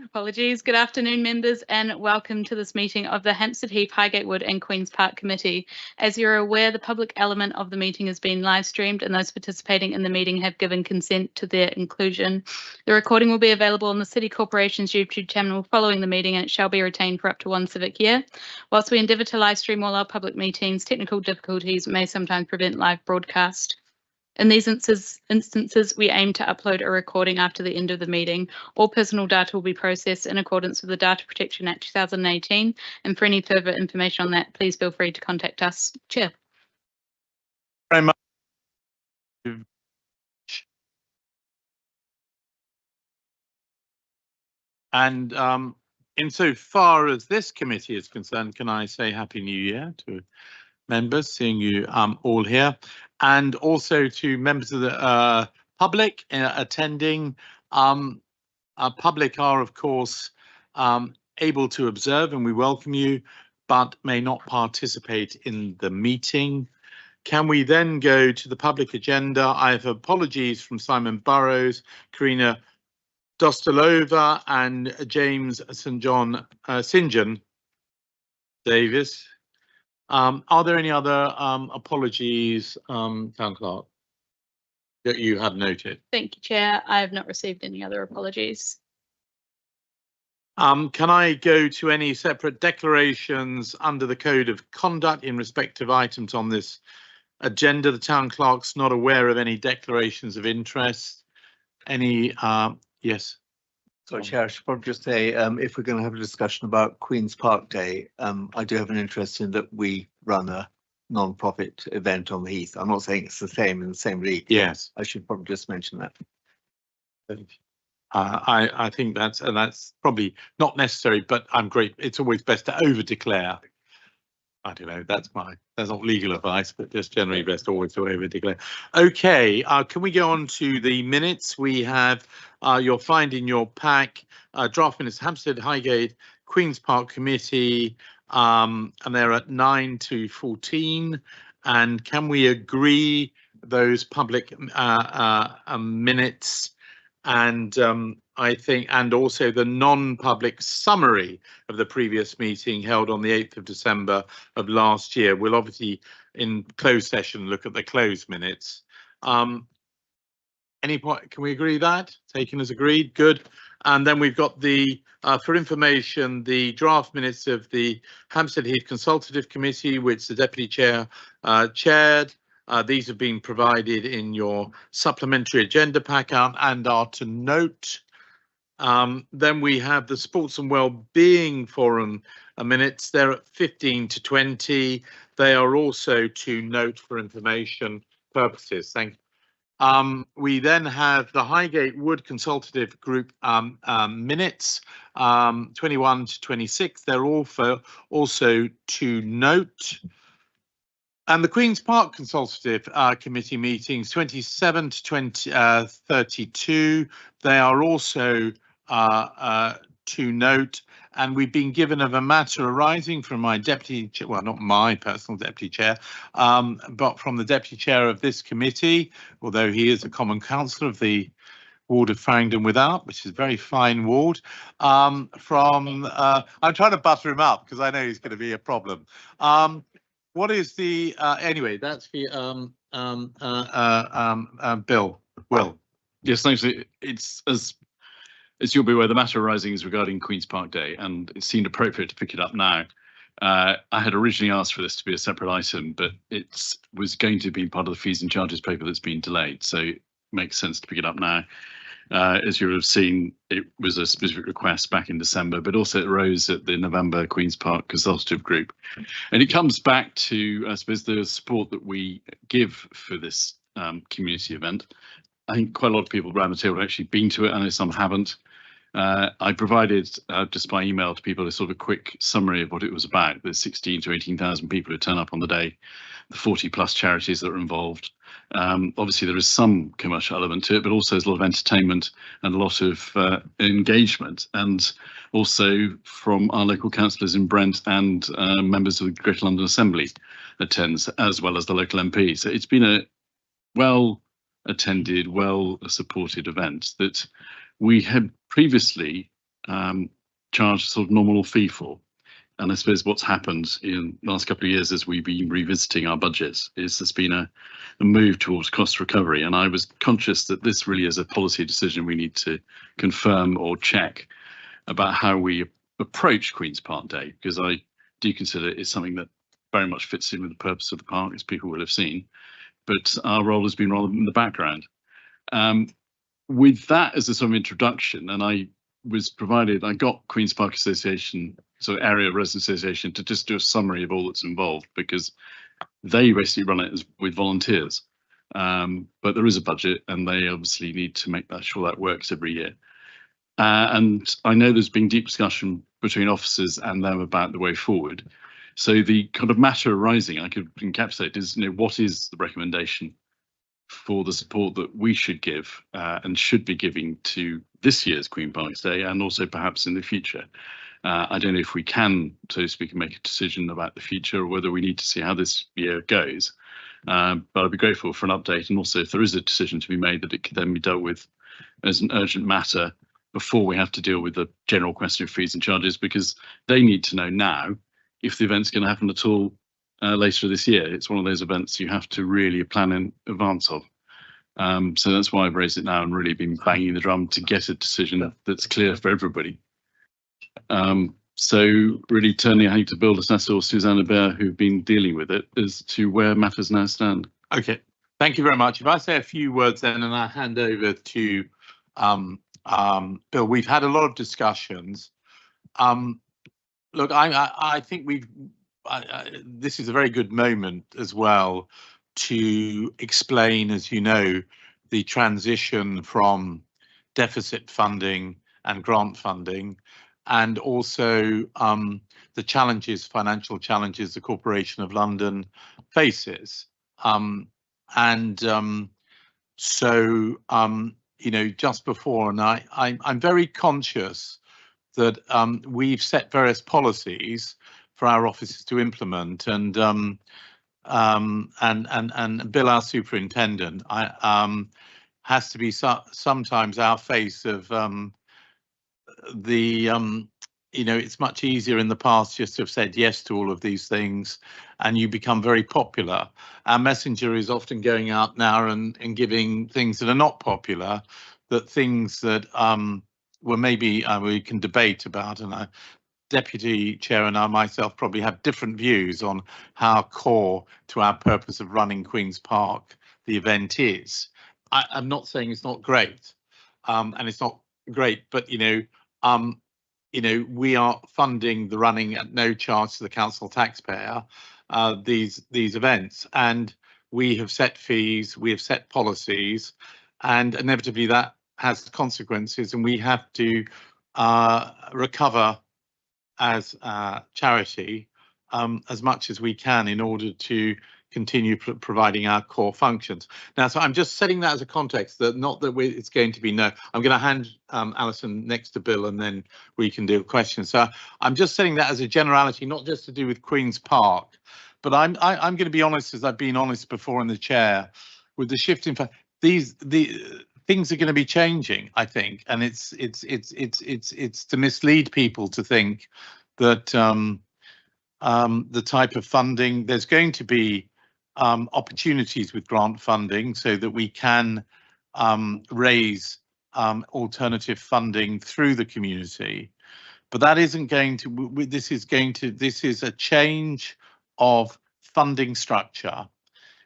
Apologies. Good afternoon, members, and welcome to this meeting of the Hampstead, Heath, Highgate Wood and Queen's Park Committee. As you're aware, the public element of the meeting has been live streamed and those participating in the meeting have given consent to their inclusion. The recording will be available on the City Corporation's YouTube channel following the meeting, and it shall be retained for up to 1 civic year. Whilst we endeavour to live stream all our public meetings, technical difficulties may sometimes prevent live broadcast. In these instances, we aim to upload a recording after the end of the meeting. All personal data will be processed in accordance with the Data Protection Act 2018, and for any further information on that, please feel free to contact us. Chair. Very much. And insofar as this committee is concerned, can I say Happy New Year to members, seeing you all here, and also to members of the public attending. Public are, of course, able to observe, and we welcome you, but may not participate in the meeting. Can we then go to the public agenda? I have apologies from Simon Burrows, Karina Dostalova, and James St. John Davis. Are there any other apologies, Town Clerk, that you have noted? Thank you, Chair. I have not received any other apologies. Can I go to any separate declarations under the Code of Conduct in respect of items on this agenda? The Town Clerk's not aware of any declarations of interest. Any, yes. Sorry, Chair, I should probably just say, if we're going to have a discussion about Queen's Park Day, I do have an interest in that we run a non-profit event on the Heath. I'm not saying it's the same in the same league. Yes. I should probably just mention that. I think that's probably not necessary, but I'm great. It's always best to over-declare. I don't know, that's not legal advice, but just generally best always to over-declare. Okay, can we go on to the minutes? We have, you'll find in your pack, draft minutes, Hampstead, Highgate, Queen's Park Committee, and they're at 9 to 14. And can we agree those public minutes? And I think, and also the non-public summary of the previous meeting held on the 8th of December of last year. We'll obviously, in closed session, look at the closed minutes. Any point? Can we agree that? Taken as agreed. Good. And then we've got the, for information, the draft minutes of the Hampstead Heath Consultative Committee, which the Deputy Chair chaired. These have been provided in your supplementary agenda pack and are to note. Then we have the Sports and Wellbeing Forum minutes. They're at 15 to 20. They are also to note for information purposes. Thank you. We then have the Highgate Wood Consultative Group minutes, 21 to 26. They're also to note. And the Queen's Park Consultative Committee meetings, 27 to 32, they are also to note. And we've been given of a matter arising from my deputy, well, not my personal deputy chair, but from the deputy chair of this committee, although he is a common councillor of the ward of Farringdon Without, which is a very fine ward. I'm trying to butter him up because I know he's going to be a problem. What is the anyway? That's the Bill. Will. Yes, thanks. It's as you'll be aware, the matter arising is regarding Queen's Park Day, and it seemed appropriate to pick it up now. I had originally asked for this to be a separate item, but it was going to be part of the fees and charges paper that's been delayed, so it makes sense to pick it up now. As you would have seen, it was a specific request back in December, but also it arose at the November Queen's Park Consultative Group. And it comes back to, I suppose, the support that we give for this community event. I think quite a lot of people around the table have actually been to it. I know some haven't. I provided just by email to people a sort of a quick summary of what it was about. There's 16 to 18,000 people who turn up on the day, the 40 plus charities that are involved. Obviously, there is some commercial element to it, but also there's a lot of entertainment and a lot of engagement, and also from our local councillors in Brent and members of the Greater London Assembly attends, as well as the local MP. So it's been a well-attended, well-supported event that we had previously charge a sort of nominal fee for. And I suppose what's happened in the last couple of years as we've been revisiting our budgets is there's been a move towards cost recovery. And I was conscious that this really is a policy decision we need to confirm or check about how we approach Queen's Park Day, because I do consider it's something that very much fits in with the purpose of the park, as people will have seen. But our role has been rather in the background. With that as a sort of introduction, and I got Queen's Park Association, so Area Residents Association, to just do a summary of all that's involved, because they basically run it with volunteers. But there is a budget, and they obviously need to make sure that works every year. And I know there's been deep discussion between officers and them about the way forward. So the kind of matter arising, I could encapsulate, is what is the recommendation for the support that we should give and should be giving to this year's Queen Park's Day, and also perhaps in the future. I don't know if we can, so to speak, make a decision about the future, or whether we need to see how this year goes. But I'd be grateful for an update, and also if there is a decision to be made, that it could then be dealt with as an urgent matter before we have to deal with the general question of fees and charges, because they need to know now if the event's going to happen at all later this year. It's one of those events you have to really plan in advance of. So that's why I've raised it now and really been banging the drum to get a decision that's clear for everybody. So really turning, I think, to Bill Cecil or Susanna Bear, who've been dealing with it, as to where matters now stand. Okay, thank you very much. If I say a few words then, and I hand over to Bill, we've had a lot of discussions. Look, I think this is a very good moment as well to explain, as you know, the transition from deficit funding and grant funding, and also the challenges, financial challenges, the Corporation of London faces. So, just before, and I'm very conscious that we've set various policies for our offices to implement, and Bill, our superintendent, has to be sometimes our face of it's much easier in the past just to have said yes to all of these things, and you become very popular. Our messenger is often going out now and giving things that are not popular, that things that well, maybe we can debate about, and Deputy Chair and I myself probably have different views on how core to our purpose of running Queen's Park the event is. I'm not saying it's not great, and it's not great, but we are funding the running at no charge to the council taxpayer these events, and we have set fees, we have set policies, and inevitably that has consequences, and we have to recover as a charity as much as we can in order to continue providing our core functions. Now, so I'm just setting that as a context, that not that it's going to be no. I'm going to hand Alison next to Bill, and then we can do questions. So I'm just setting that as a generality, not just to do with Queen's Park, but I'm going to be honest, as I've been honest before in the chair, with the shift in the things are going to be changing, I think, and it's to mislead people to think that the type of funding, there's going to be opportunities with grant funding so that we can raise alternative funding through the community, but that isn't going to. This is a change of funding structure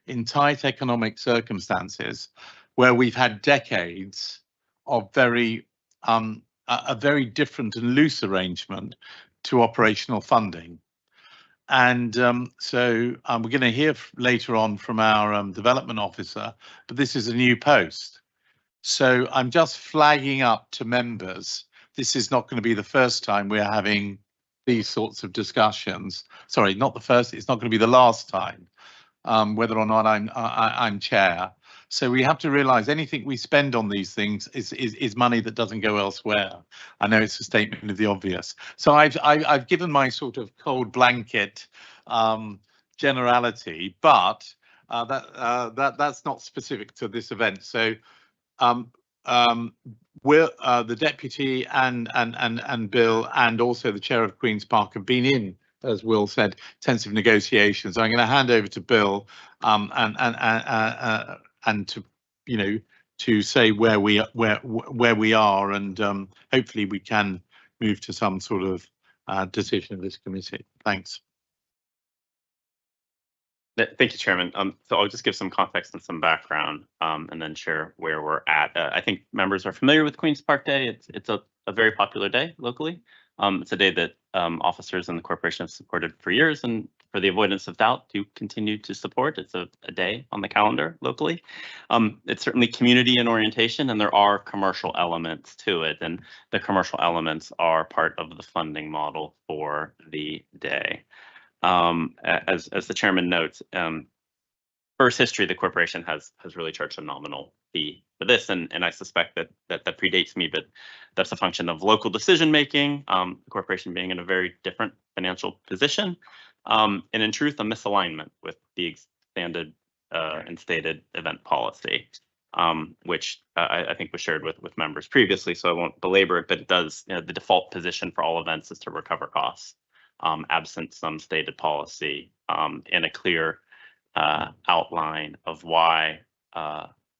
in tight economic circumstances, where we've had decades of a very different and loose arrangement to operational funding. And so we're going to hear later on from our development officer, but this is a new post. So I'm just flagging up to members, this is not going to be the first time we're having these sorts of discussions. Sorry, not the first, it's not going to be the last time, whether or not I'm chair. So we have to realise anything we spend on these things is money that doesn't go elsewhere. I know it's a statement of the obvious. So I've given my sort of cold blanket generality, but that's not specific to this event. So Will the deputy and Bill and also the chair of Queen's Park have been in, as Will said, intensive negotiations. I'm going to hand over to Bill and to to say where we are, and hopefully we can move to some sort of decision of this committee. Thanks. Thank you, Chairman. So I'll just give some context and some background, and then share where we're at. I think members are familiar with Queen's Park Day. It's a very popular day locally. It's a day that officers in the corporation have supported for years, and for the avoidance of doubt, do continue to support. It's a day on the calendar locally. It's certainly community and orientation, and there are commercial elements to it, and the commercial elements are part of the funding model for the day. As the chairman notes, for its history, the corporation has really charged a nominal fee for this, and I suspect that predates me, but that's a function of local decision making, the corporation being in a very different financial position, and in truth, a misalignment with the expanded and stated event policy, which I think was shared with members previously, so I won't belabor it, but it does, the default position for all events is to recover costs. Absent some stated policy and a clear outline of why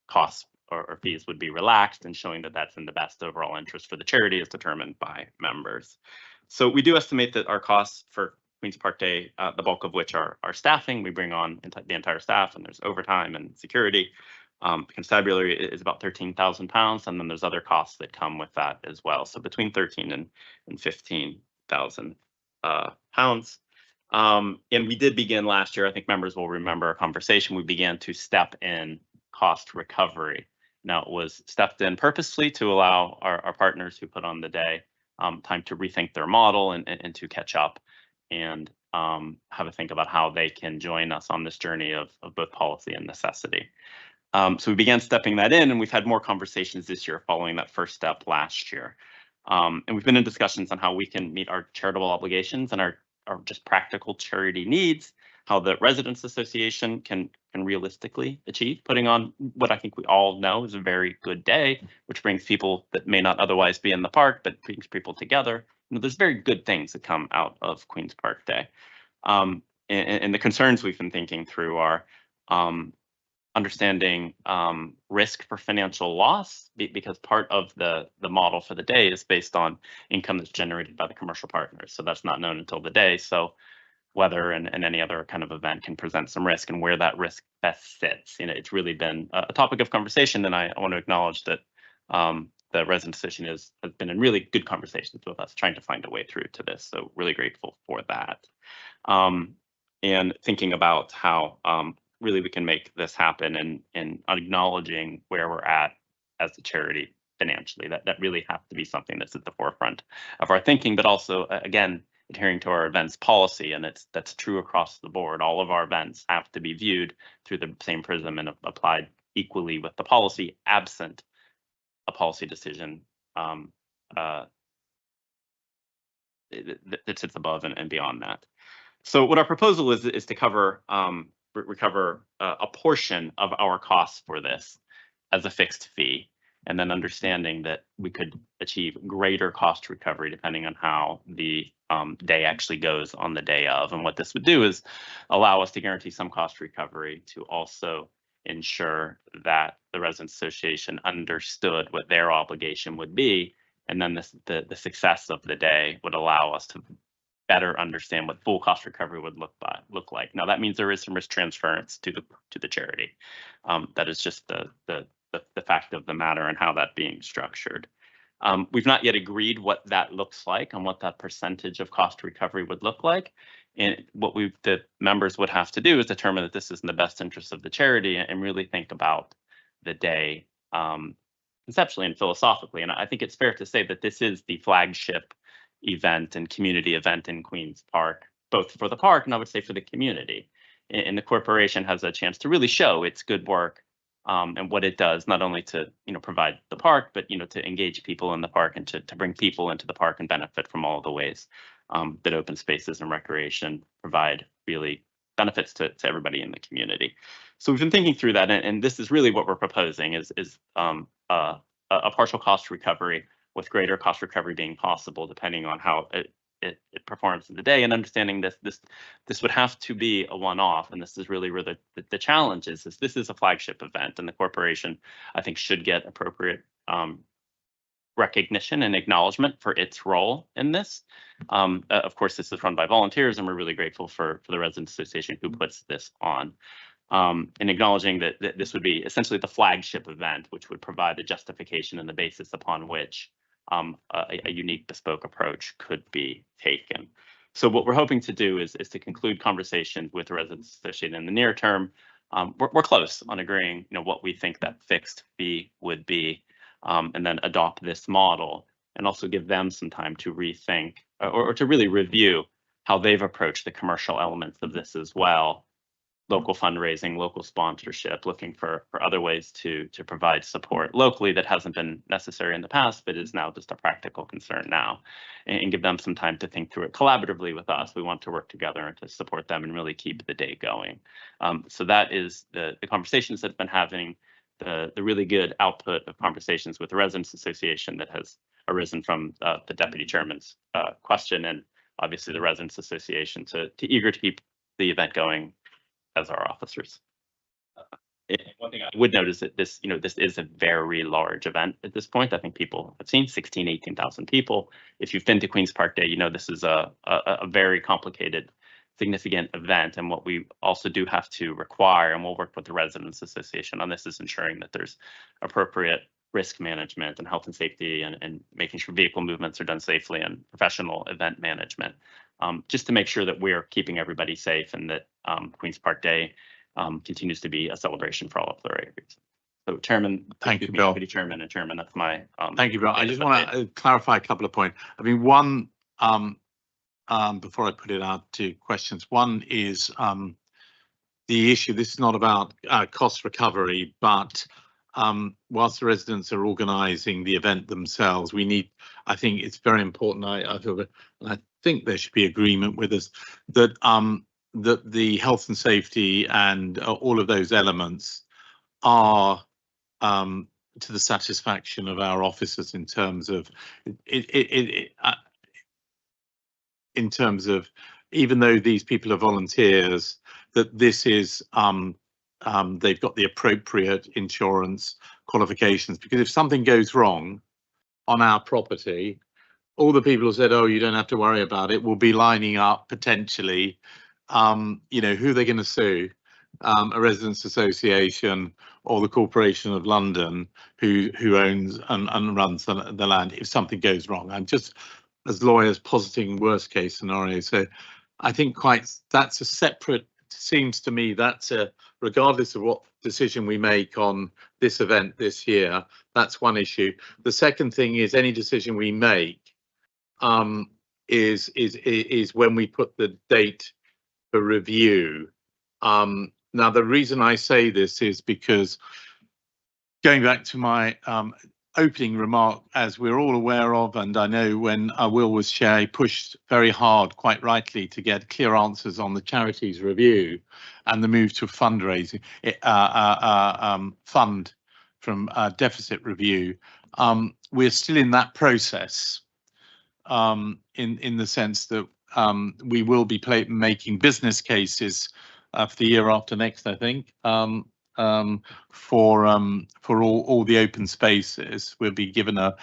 costs or fees would be relaxed, and showing that that's in the best overall interest for the charity is determined by members. So we do estimate that our costs for Queen's Park Day, the bulk of which are staffing, we bring on the entire staff, and there's overtime and security. Constabulary is about £13,000, and then there's other costs that come with that as well. So between 13 and 15,000 pounds. And we did begin last year, I think members will remember our conversation, we began to step in cost recovery. Now, it was stepped in purposely to allow our partners who put on the day time to rethink their model and to catch up and have a think about how they can join us on this journey of both policy and necessity. So we began stepping that in, and we've had more conversations this year following that first step last year. And we've been in discussions on how we can meet our charitable obligations and our just practical charity needs, how the Residents Association can realistically achieve putting on what I think we all know is a very good day, which brings people that may not otherwise be in the park, but brings people together. There's very good things that come out of Queen's Park Day. And the concerns we've been thinking through are understanding risk for financial loss, because part of the model for the day is based on income that's generated by the commercial partners. So that's not known until the day. So weather and any other kind of event can present some risk, and where that risk best sits. It's really been a topic of conversation, and I want to acknowledge that the Resident Association has been in really good conversations with us, trying to find a way through to this. So really grateful for that. And thinking about how really we can make this happen, and acknowledging where we're at as a charity financially. That really has to be something that's at the forefront of our thinking, but also, again, adhering to our events policy, and that's true across the board. All of our events have to be viewed through the same prism and applied equally with the policy, absent a policy decision that sits above and beyond that. So what our proposal is to recover a portion of our costs for this as a fixed fee, and then understanding that we could achieve greater cost recovery depending on how the day actually goes on the day of. And what this would do is allow us to guarantee some cost recovery, to also ensure that the Residents Association understood what their obligation would be, and then the success of the day would allow us to better understand what full cost recovery would look like. Now, that means there is some risk transference to the charity. That is just the fact of the matter and how that being structured. We've not yet agreed what that looks like and what that percentage of cost recovery would look like. And what the members would have to do is determine that this is in the best interest of the charity, and really think about the day conceptually and philosophically. And I think it's fair to say that this is the flagship event and community event in Queen's Park, both for the park and I would say for the community. And the corporation has a chance to really show its good work and what it does, not only to provide the park, but to engage people in the park, and to bring people into the park and benefit from all the ways that open spaces and recreation provide really benefits to everybody in the community. So we've been thinking through that, and this is really what we're proposing is a a partial cost recovery, with greater cost recovery being possible depending on how it performs in the day. And understanding this would have to be a one-off, and this is really where the challenge is this is a flagship event, and the corporation, I think, should get appropriate recognition and acknowledgement for its role in this. Of course, this is run by volunteers, and we're really grateful for the Residents Association who puts this on. And acknowledging that this would be essentially the flagship event, which would provide the justification and the basis upon which a unique bespoke approach could be taken. So what we're hoping to do is to conclude conversations with the Residents Association in the near term. We're close on agreeing, what we think that fixed fee would be, and then adopt this model, and also give them some time to rethink or to really review how they've approached the commercial elements of this as well. Local fundraising, local sponsorship, looking for other ways to provide support locally that hasn't been necessary in the past, but is now just a practical concern now, and give them some time to think through it collaboratively with us. We want to work together and to support them and really keep the day going. So that is the conversations that have been having, the really good output of conversations with the Residents Association that has arisen from the Deputy Chairman's question, and obviously the Residents Association to eager to keep the event going as our officers. One thing I would note is that this is a very large event at this point. I think people have seen 18,000 people. If you've been to Queen's Park Day, this is a very complicated, significant event. And what we also do have to require, and we'll work with the Residents Association on this, is ensuring that there's appropriate risk management and health and safety, and making sure vehicle movements are done safely, and professional event management, just to make sure that we're keeping everybody safe, and that Queen's Park Day continues to be a celebration for all of the right reasons. So, Chairman, thank you, Bill. Deputy Chairman and Chairman, that's my thank you, Bill. I just want to clarify a couple of points. I mean, one, before I put it out to questions, one is the issue. This is not about cost recovery, but whilst the residents are organising the event themselves, I think it's very important. I think there should be agreement with us that that the health and safety and all of those elements are to the satisfaction of our officers in terms of even though these people are volunteers, that this is they've got the appropriate insurance qualifications, because if something goes wrong on our property, all the people who said, "Oh, you don't have to worry about it," will be lining up potentially. Who they're going to sue? A residents association or the Corporation of London, who owns and runs the land, if something goes wrong. I'm just, as lawyers, positing worst case scenario. So I think that's a separate, seems to me, that's regardless of what decision we make on this event this year, that's one issue. The second thing is any decision we make is when we put the date for review. Now, the reason I say this is because, going back to my opening remark, as we're all aware of, and I know when Will was chair, he pushed very hard, quite rightly, to get clear answers on the charities review and the move to fundraising fund from deficit review. We're still in that process, in the sense that we will be making business cases for the year after next, I think. For all the open spaces, we'll be given a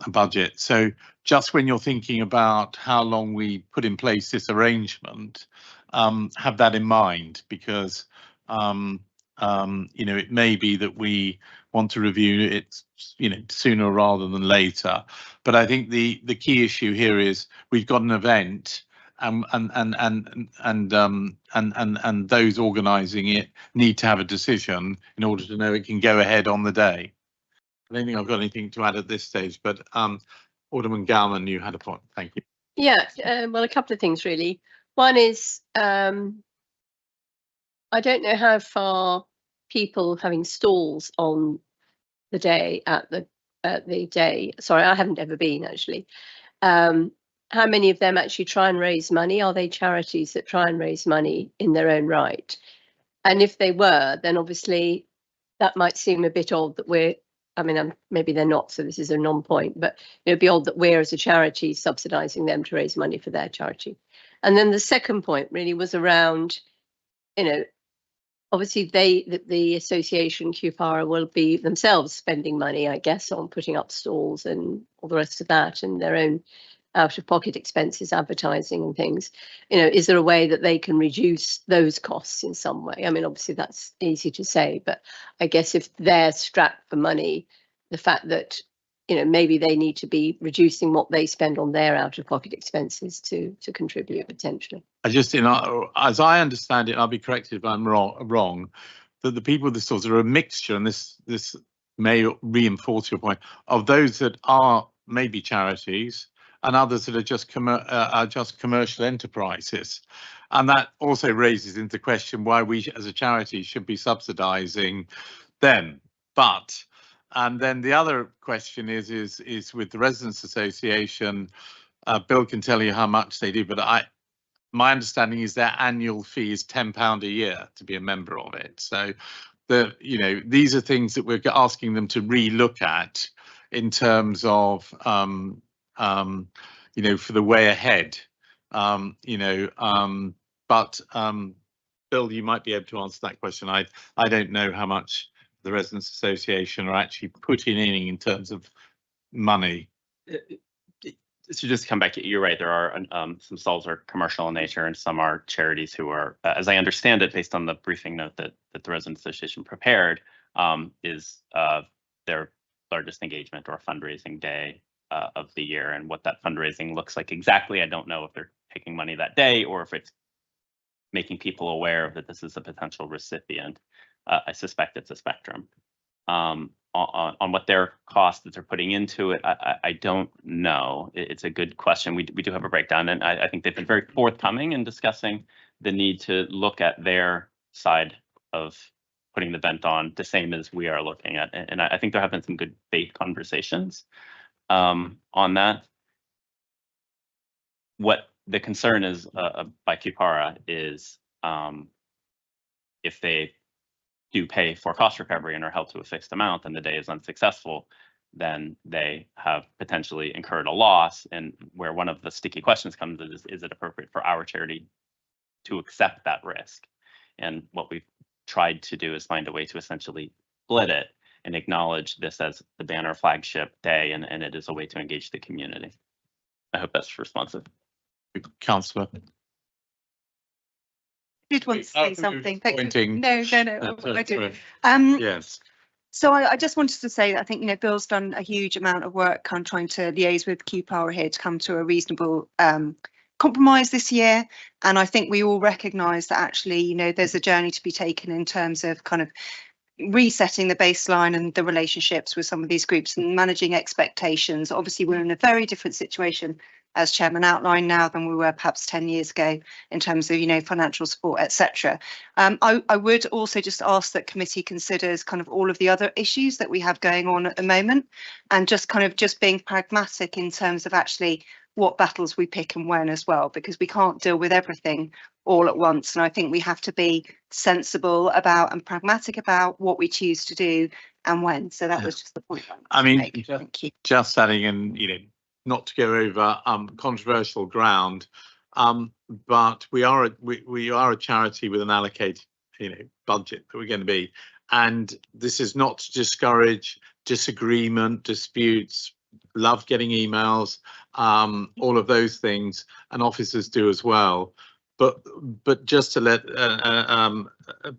budget. So just when you're thinking about how long we put in place this arrangement, have that in mind, because it may be that we want to review it sooner rather than later. But I think the key issue here is we've got an event, and those organising it need to have a decision in order to know it can go ahead on the day. I don't think I've got anything to add at this stage, but Alderman Gowman, you had a point. Thank you. Yeah, well, a couple of things really. One is I don't know how far people having stalls on the day at the day. Sorry, I haven't ever been actually. How many of them actually try and raise money? Are they charities that try and raise money in their own right? And if they were, then obviously that might seem a bit odd that we're I mean, maybe they're not, so this is a non-point, but it would be odd that we're as a charity subsidising them to raise money for their charity. And then the second point really was around, you know, obviously the association QPARA will be themselves spending money, I guess, on putting up stalls and all the rest of that, and their own out-of-pocket expenses, advertising and things. You know, is there a way that they can reduce those costs in some way? I mean, obviously that's easy to say, but I guess if they're strapped for money, the fact that, you know, maybe they need to be reducing what they spend on their out-of-pocket expenses to contribute potentially. I just, as I understand it, I'll be corrected if I'm wrong, that the people with the stalls are a mixture, and this may reinforce your point, of those that are maybe charities and others that are just commercial enterprises. And that also raises into question why we as a charity should be subsidising them. But and then the other question is with the Residents Association, Bill can tell you how much they do, but my understanding is their annual fee is £10 a year to be a member of it. So these are things that we're asking them to re-look at in terms of for the way ahead. But Bill, you might be able to answer that question. I don't know how much the Residents Association are actually putting in terms of money. So just to come back, you're right. There are some stalls are commercial in nature, and some are charities who are, as I understand it, based on the briefing note that the Residents Association prepared, is their largest engagement or fundraising day of the year. And what that fundraising looks like exactly, I don't know if they're taking money that day or if it's making people aware that this is a potential recipient. I suspect it's a spectrum. On what their costs that they're putting into it, I don't know. It's a good question. We do have a breakdown, and I think they've been very forthcoming in discussing the need to look at their side of putting the vent on, the same as we are looking at. And I think there have been some good faith conversations on that. What the concern is by QPARA is if they do pay for cost recovery and are held to a fixed amount and the day is unsuccessful, then they have potentially incurred a loss. And where one of the sticky questions comes is it appropriate for our charity to accept that risk? And what we've tried to do is find a way to essentially split it and acknowledge this as the banner flagship day, and it is a way to engage the community. I hope that's responsive. Councillor. Did want to say something. Pointing. No, I do. Yes. So I just wanted to say that I think Bill's done a huge amount of work kind of trying to liaise with QPARA here to come to a reasonable compromise this year, and I think we all recognise that actually there's a journey to be taken in terms of kind of resetting the baseline and the relationships with some of these groups and managing expectations. Obviously we're in a very different situation, as Chairman outlined, now than we were perhaps 10 years ago in terms of financial support, etc. I would also just ask that committee considers kind of all of the other issues that we have going on at the moment, and just being pragmatic in terms of actually what battles we pick and when as well, because we can't deal with everything all at once. And I think we have to be sensible about and pragmatic about what we choose to do and when. So that was just the point. I mean, thank you. Just adding, and not to go over controversial ground, but we are a charity with an allocated budget that we're going to be, and this is not to discourage disagreement, disputes, love getting emails, all of those things, and officers do as well. But just to let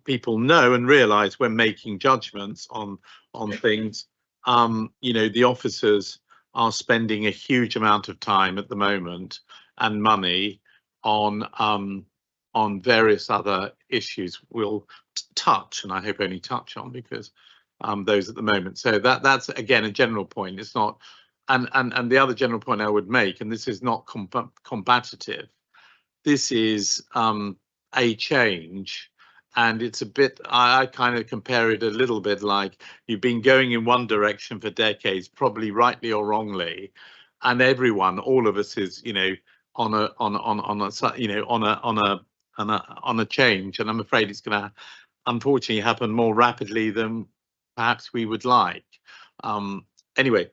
people know and realise we're making judgments on things. The officers are spending a huge amount of time at the moment and money on various other issues we'll touch, and I hope only touch on, because those at the moment. So that's again a general point. It's not, and the other general point I would make, and this is not combative, this is a change. And it's a bit, I kind of compare it a little bit like you've been going in one direction for decades, probably rightly or wrongly, and everyone, all of us, is on a change. And I'm afraid it's going to unfortunately happen more rapidly than perhaps we would like. Anyway,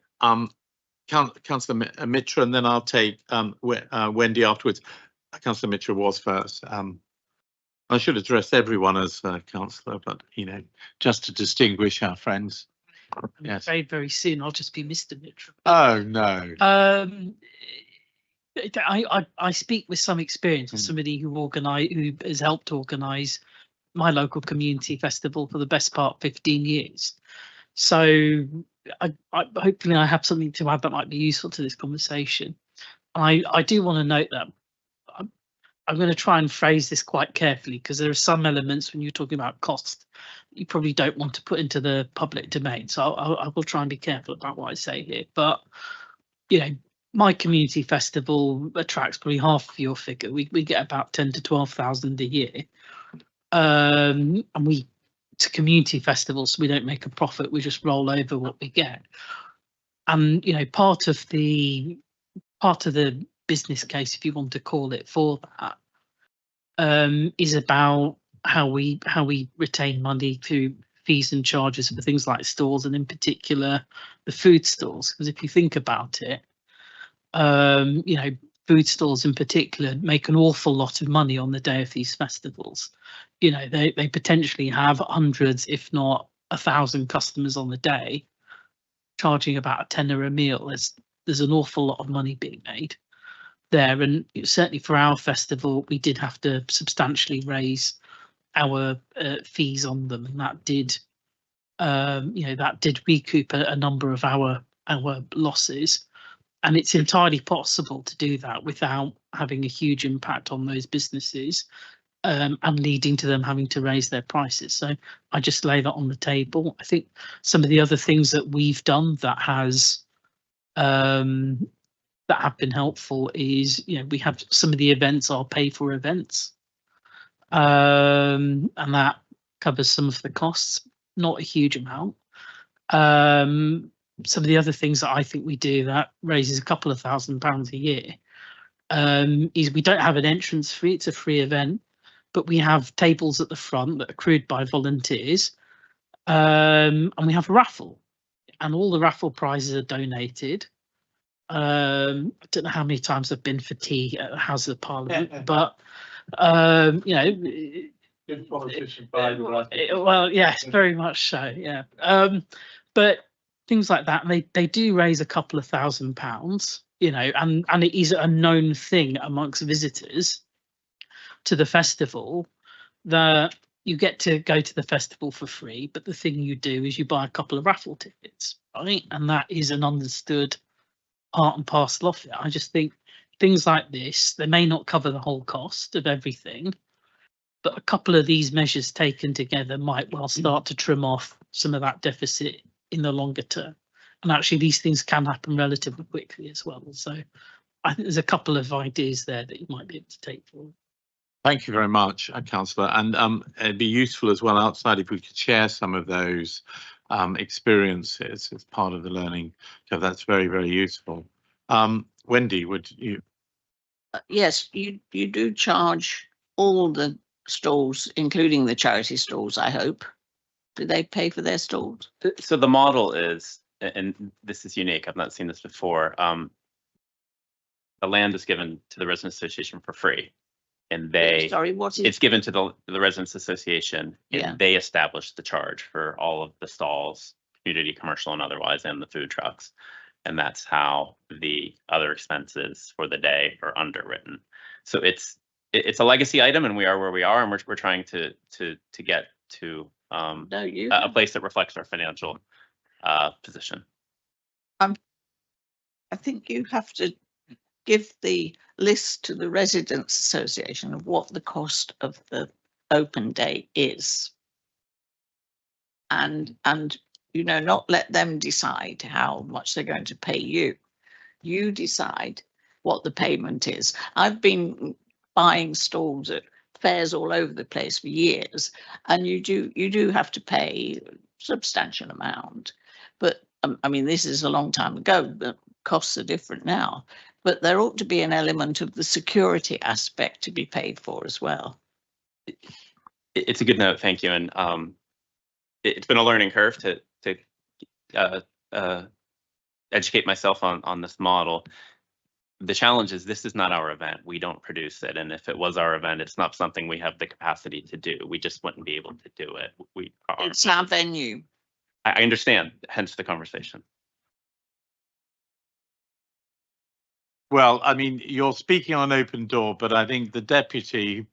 Councillor Mitra, and then I'll take Wendy afterwards. Councillor Mitra was first. I should address everyone as councillor, but you know, just to distinguish our friends. Yes. Very soon I'll just be Mr. Mitra. Oh no. I speak with some experience as somebody who has helped organise my local community festival for the best part of 15 years. So I hopefully I have something to add that might be useful to this conversation. I do want to note that I'm going to try and phrase this quite carefully, because there are some elements when you're talking about cost you probably don't want to put into the public domain. So I will try and be careful about what I say here. But you know, my community festival attracts probably half of your figure. We get about 10 to 12,000 a year, and it's a community festival, so we don't make a profit. We just roll over what we get. And you know, part of the business case, if you want to call it, for that is about how we retain money through fees and charges for things like stalls, and in particular the food stalls. Because if you think about it, you know, food stalls in particular make an awful lot of money on the day of these festivals. You know, they potentially have hundreds, if not 1,000 customers on the day, charging about a tenner a meal. There's an awful lot of money being made there, and certainly for our festival we did have to substantially raise our fees on them, and that did you know, that did recoup a number of our losses. And it's entirely possible to do that without having a huge impact on those businesses and leading to them having to raise their prices. So I just lay that on the table. I think some of the other things that we've done that have been helpful is, you know, we have some of the events are pay for events, and that covers some of the costs, not a huge amount. Some of the other things that I think we do that raises a couple of £1,000 a year is we don't have an entrance fee. It's a free event, but we have tables at the front that are crewed by volunteers, and we have a raffle, and all the raffle prizes are donated. I don't know how many times I've been for tea at the House of Parliament, but you know, Good politician by the way. well, yes, very much so, yeah. But things like that, they do raise a couple of £1,000, you know, and it is a known thing amongst visitors to the festival that you get to go to the festival for free, but the thing you do is you buy a couple of raffle tickets, right? And that is an understood part and parcel of it. I just think things like this, they may not cover the whole cost of everything, but a couple of these measures taken together might well start to trim off some of that deficit in the longer term. And actually these things can happen relatively quickly as well. So I think there's a couple of ideas there that you might be able to take forward. Thank you very much, Councillor. And it'd be useful as well outside if we could share some of those experiences as part of the learning. So that's very, very useful. Wendy, would you? Yes, you do charge all the stalls, including the charity stalls, I hope. Do they pay for their stalls? So the model is, and this is unique, I've not seen this before, the land is given to the Residents Association for free. And they, sorry, what is it's given to the Residents Association, and Yeah. they establish the charge for all of the stalls, community, commercial, and otherwise, and the food trucks. And that's how the other expenses for the day are underwritten. So it's a legacy item, and we are where we are, and we're trying to get to a place that reflects our financial position. I think you have to give the list to the Residents Association of what the cost of the open day is. And you know, not let them decide how much they're going to pay you. You decide what the payment is. I've been buying stalls at fairs all over the place for years, and you do have to pay a substantial amount. But I mean, this is a long time ago. The costs are different now. But there ought to be an element of the security aspect to be paid for as well. It's a good note, thank you. And it's been a learning curve to educate myself on this model. The challenge is this is not our event. We don't produce it. And if it was our event, it's not something we have the capacity to do. We just wouldn't be able to do it. It's our venue. I understand, hence the conversation. Well, I mean, you're speaking on an open door, but I think the deputy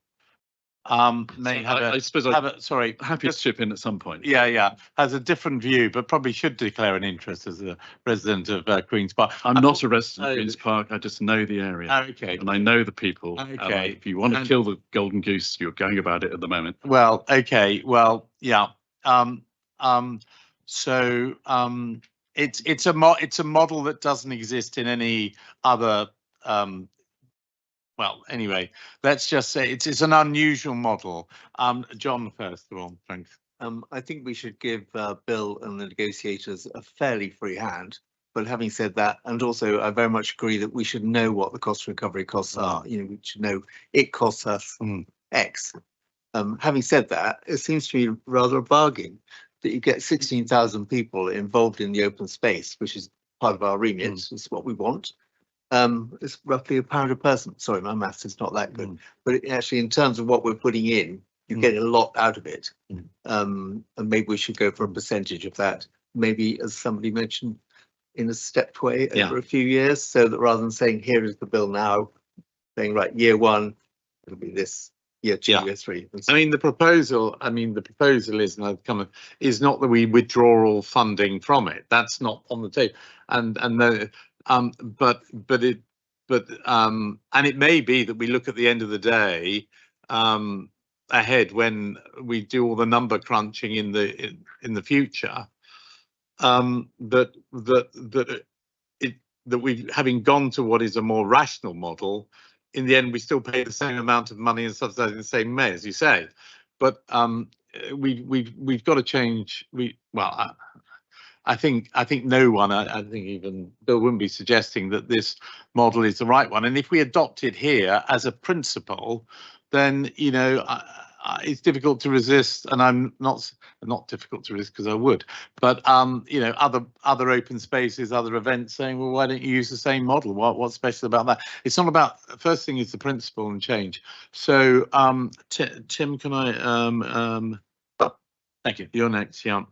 may have I suppose I'm sorry, happy to chip in at some point. yeah, has a different view, but probably should declare an interest as a resident of Queen's Park. I'm not a resident of Queen's Park. I just know the area. Okay. And I know the people. Okay. If you want to And- kill the golden goose, you're going about it at the moment. Well, okay. Well, yeah. It's a model that doesn't exist in any other. Well, anyway, let's just say it's an unusual model. John, first of all, thanks. I think we should give Bill and the negotiators a fairly free hand. But having said that, and also I very much agree that we should know what the cost recovery costs are. You know, we should know it costs us X. Having said that, it seems to me rather a bargain that you get 16,000 people involved in the open space, which is part of our remit. It's what we want. It's roughly £1 a person. Sorry, my maths is not that good, but actually in terms of what we're putting in, you get a lot out of it. And maybe we should go for a percentage of that. Maybe, as somebody mentioned, in a stepped way over a few years, so that rather than saying here is the bill now, saying right, year one, it'll be this, year two, year three. I mean, the proposal is not that we withdraw all funding from it. That's not on the table. And it may be that we look at the end of the day ahead when we do all the number crunching in the future, that we, having gone to what is a more rational model, in the end we still pay the same amount of money and subsidize the same way, as you say. But we've got to change. I think no one, I think even Bill wouldn't be suggesting that this model is the right one. And if we adopt it here as a principle, then, you know, it's difficult to resist. And I'm not difficult to resist because I would, but, you know, other open spaces, other events saying, well, why don't you use the same model? What's special about that? It's not about, first thing is the principle and change. So, Tim, can I, Thank you. You're next, yeah.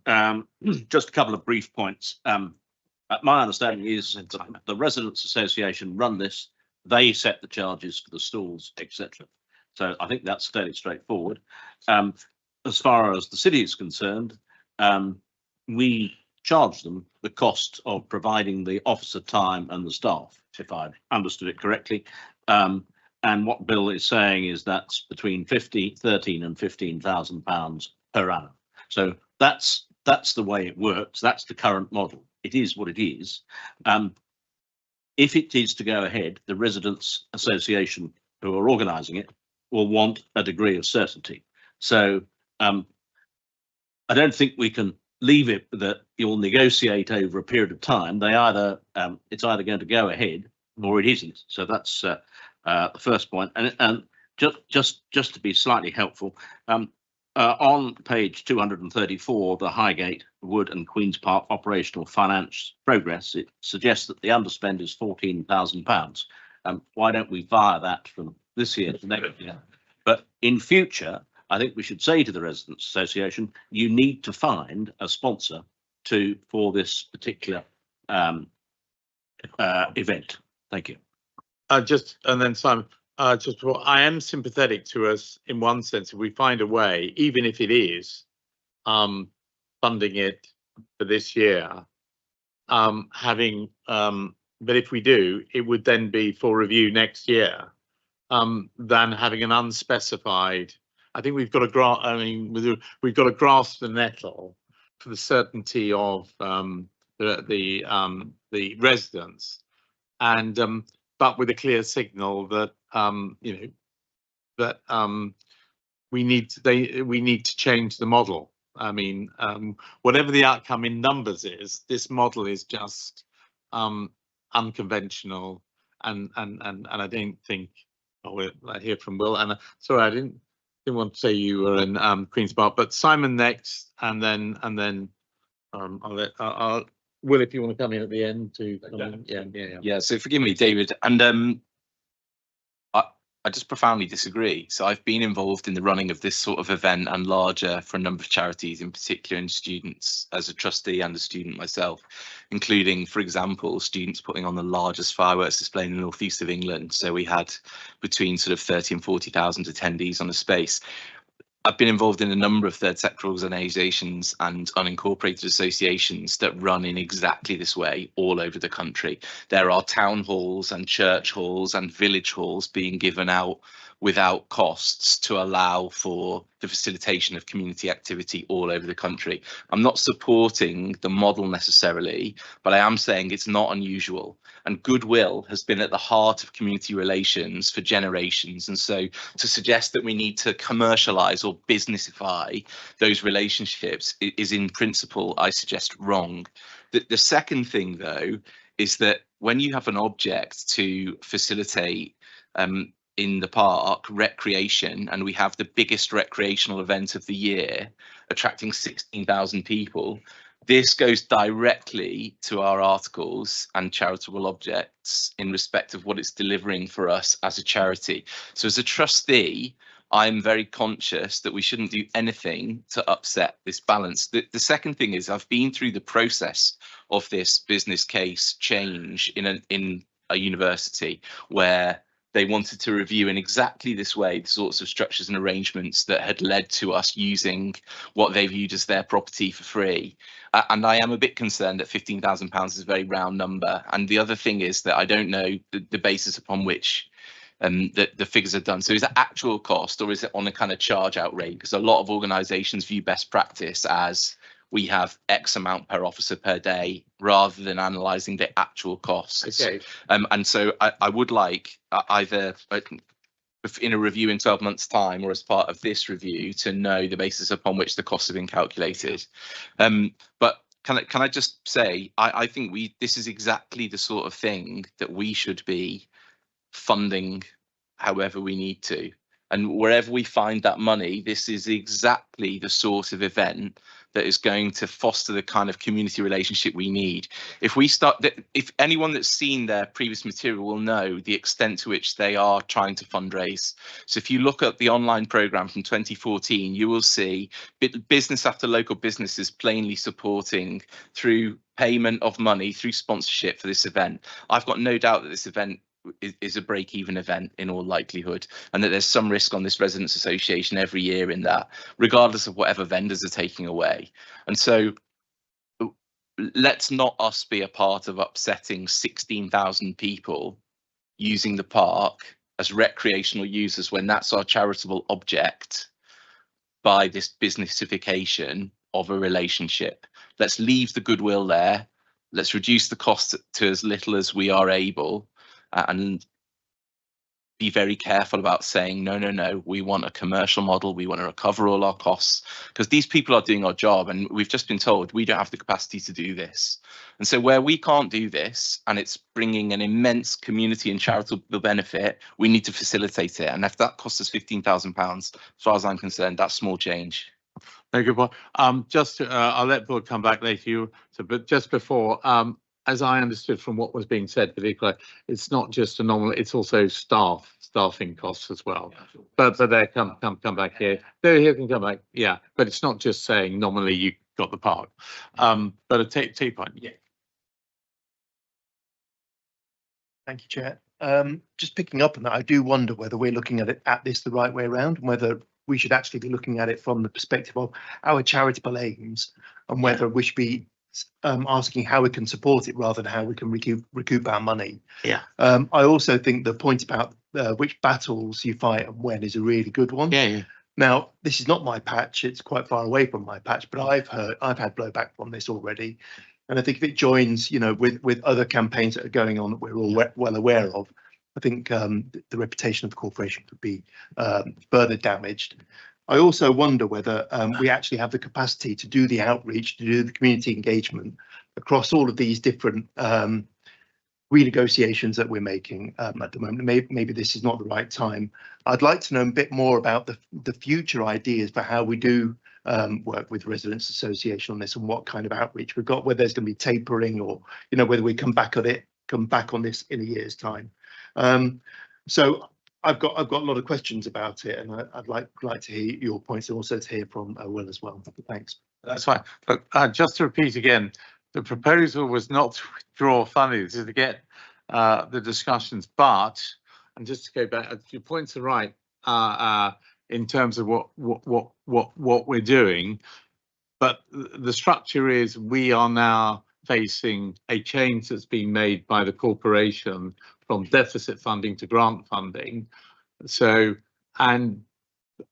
Just a couple of brief points. My understanding is the Residents Association run this. They set the charges for the stalls, etc. So I think that's fairly straightforward. As far as the city is concerned, we charge them the cost of providing the officer time and the staff, if I understood it correctly. And what Bill is saying is that's between £13,000 and £15,000 per annum. So that's the way it works. That's the current model. It is what it is. If it is to go ahead, the Residents Association who are organising it will want a degree of certainty. So I don't think we can leave it that you'll negotiate over a period of time. They either it's either going to go ahead or it isn't. So that's the first point. And just to be slightly helpful. On page 234, the Highgate, Wood and Queen's Park operational finance progress, it suggests that the underspend is £14,000. Why don't we via that from this year to next year? But in future, I think we should say to the Residents Association, you need to find a sponsor for this particular event. Thank you. And then Simon. I am sympathetic to us in one sense. If we find a way, even if it is funding it for this year, but if we do, it would then be for review next year, than having an unspecified. I think we've got to grasp. I mean, we've got to grasp the nettle for the certainty of the residents, and but with a clear signal that you know that we need to change the model. I mean, whatever the outcome in numbers is, this model is just unconventional, and I don't think. Oh, I hear from Will, and sorry, I didn't want to say you were in Queen's Park, but Simon next, and then I'll Will, if you want to come in at the end to comment. Yeah. Yeah, so forgive me, David, and I just profoundly disagree. So I've been involved in the running of this sort of event and larger for a number of charities, in particular in students, as a trustee and a student myself, including, for example, students putting on the largest fireworks display in the northeast of England. So we had between sort of 30 and 40,000 attendees on a space. I've been involved in a number of third sector organisations and unincorporated associations that run in exactly this way all over the country. There are town halls and church halls and village halls being given out without costs to allow for the facilitation of community activity all over the country. I'm not supporting the model necessarily, but I am saying it's not unusual. And goodwill has been at the heart of community relations for generations. And so to suggest that we need to commercialise or businessify those relationships is in principle, I suggest, wrong. The second thing, though, is that when you have an object to facilitate in the park recreation, and we have the biggest recreational event of the year, attracting 16,000 people, this goes directly to our articles and charitable objects in respect of what it's delivering for us as a charity. So as a trustee, I'm very conscious that we shouldn't do anything to upset this balance. The second thing is I've been through the process of this business case change in a university where they wanted to review in exactly this way the sorts of structures and arrangements that had led to us using what they viewed as their property for free. And I am a bit concerned that £15,000 is a very round number. And the other thing is that I don't know the basis upon which the figures are done. So is it actual cost or is it on a kind of charge out rate? Because a lot of organisations view best practice as we have X amount per officer per day rather than analysing the actual costs. Okay. And so I would like either in a review in 12 months time or as part of this review to know the basis upon which the costs have been calculated. But can I just say, I think this is exactly the sort of thing that we should be funding however we need to. And wherever we find that money, this is exactly the sort of event that is going to foster the kind of community relationship we need. If anyone that's seen their previous material will know the extent to which they are trying to fundraise. So if you look at the online programme from 2014, you will see business after local businesses plainly supporting through payment of money, through sponsorship for this event. I've got no doubt that this event is a break-even event in all likelihood, and that there's some risk on this residents association every year in that, regardless of whatever vendors are taking away. And so let's not us be a part of upsetting 16,000 people using the park as recreational users when that's our charitable object by this businessification of a relationship. Let's leave the goodwill there. Let's reduce the cost to as little as we are able, and be very careful about saying, no, we want a commercial model, we want to recover all our costs, because these people are doing our job and we've just been told we don't have the capacity to do this. And so where we can't do this and it's bringing an immense community and charitable benefit, we need to facilitate it. And if that costs us £15,000, as far as I'm concerned, that's small change. Very good point. I'll let Board come back later. But just before, as I understood from what was being said, particularly, it's not just a normal; it's also staffing costs as well. But they come back here. They can come back. Yeah, but it's not just saying nominally you got the park. But a take point. Yeah. Thank you, Chair. Just picking up on that, I do wonder whether we're looking at this the right way around, and whether we should actually be looking at it from the perspective of our charitable aims, and whether we should be asking how we can support it rather than how we can recoup our money. Yeah. I also think the point about which battles you fight and when is a really good one. Yeah. Now, this is not my patch; it's quite far away from my patch, but I've had blowback from this already, and I think if it joins, with other campaigns that are going on that we're all well aware of, I think the reputation of the corporation could be further damaged. I also wonder whether we actually have the capacity to do the outreach, to do the community engagement across all of these different renegotiations that we're making at the moment. Maybe this is not the right time. I'd like to know a bit more about the future ideas for how we do work with residents association on this and what kind of outreach we've got, whether there's going to be tapering or, you know, whether we come back on this in a year's time. So I've got a lot of questions about it, and I'd like to hear your points and also to hear from Will as well. Thanks. That's fine. But just to repeat again, the proposal was not to withdraw funding, this is to get the discussions. But, and just to go back, your points are right in terms of what we're doing. But the structure is we are now facing a change that's been made by the corporation from deficit funding to grant funding. So, and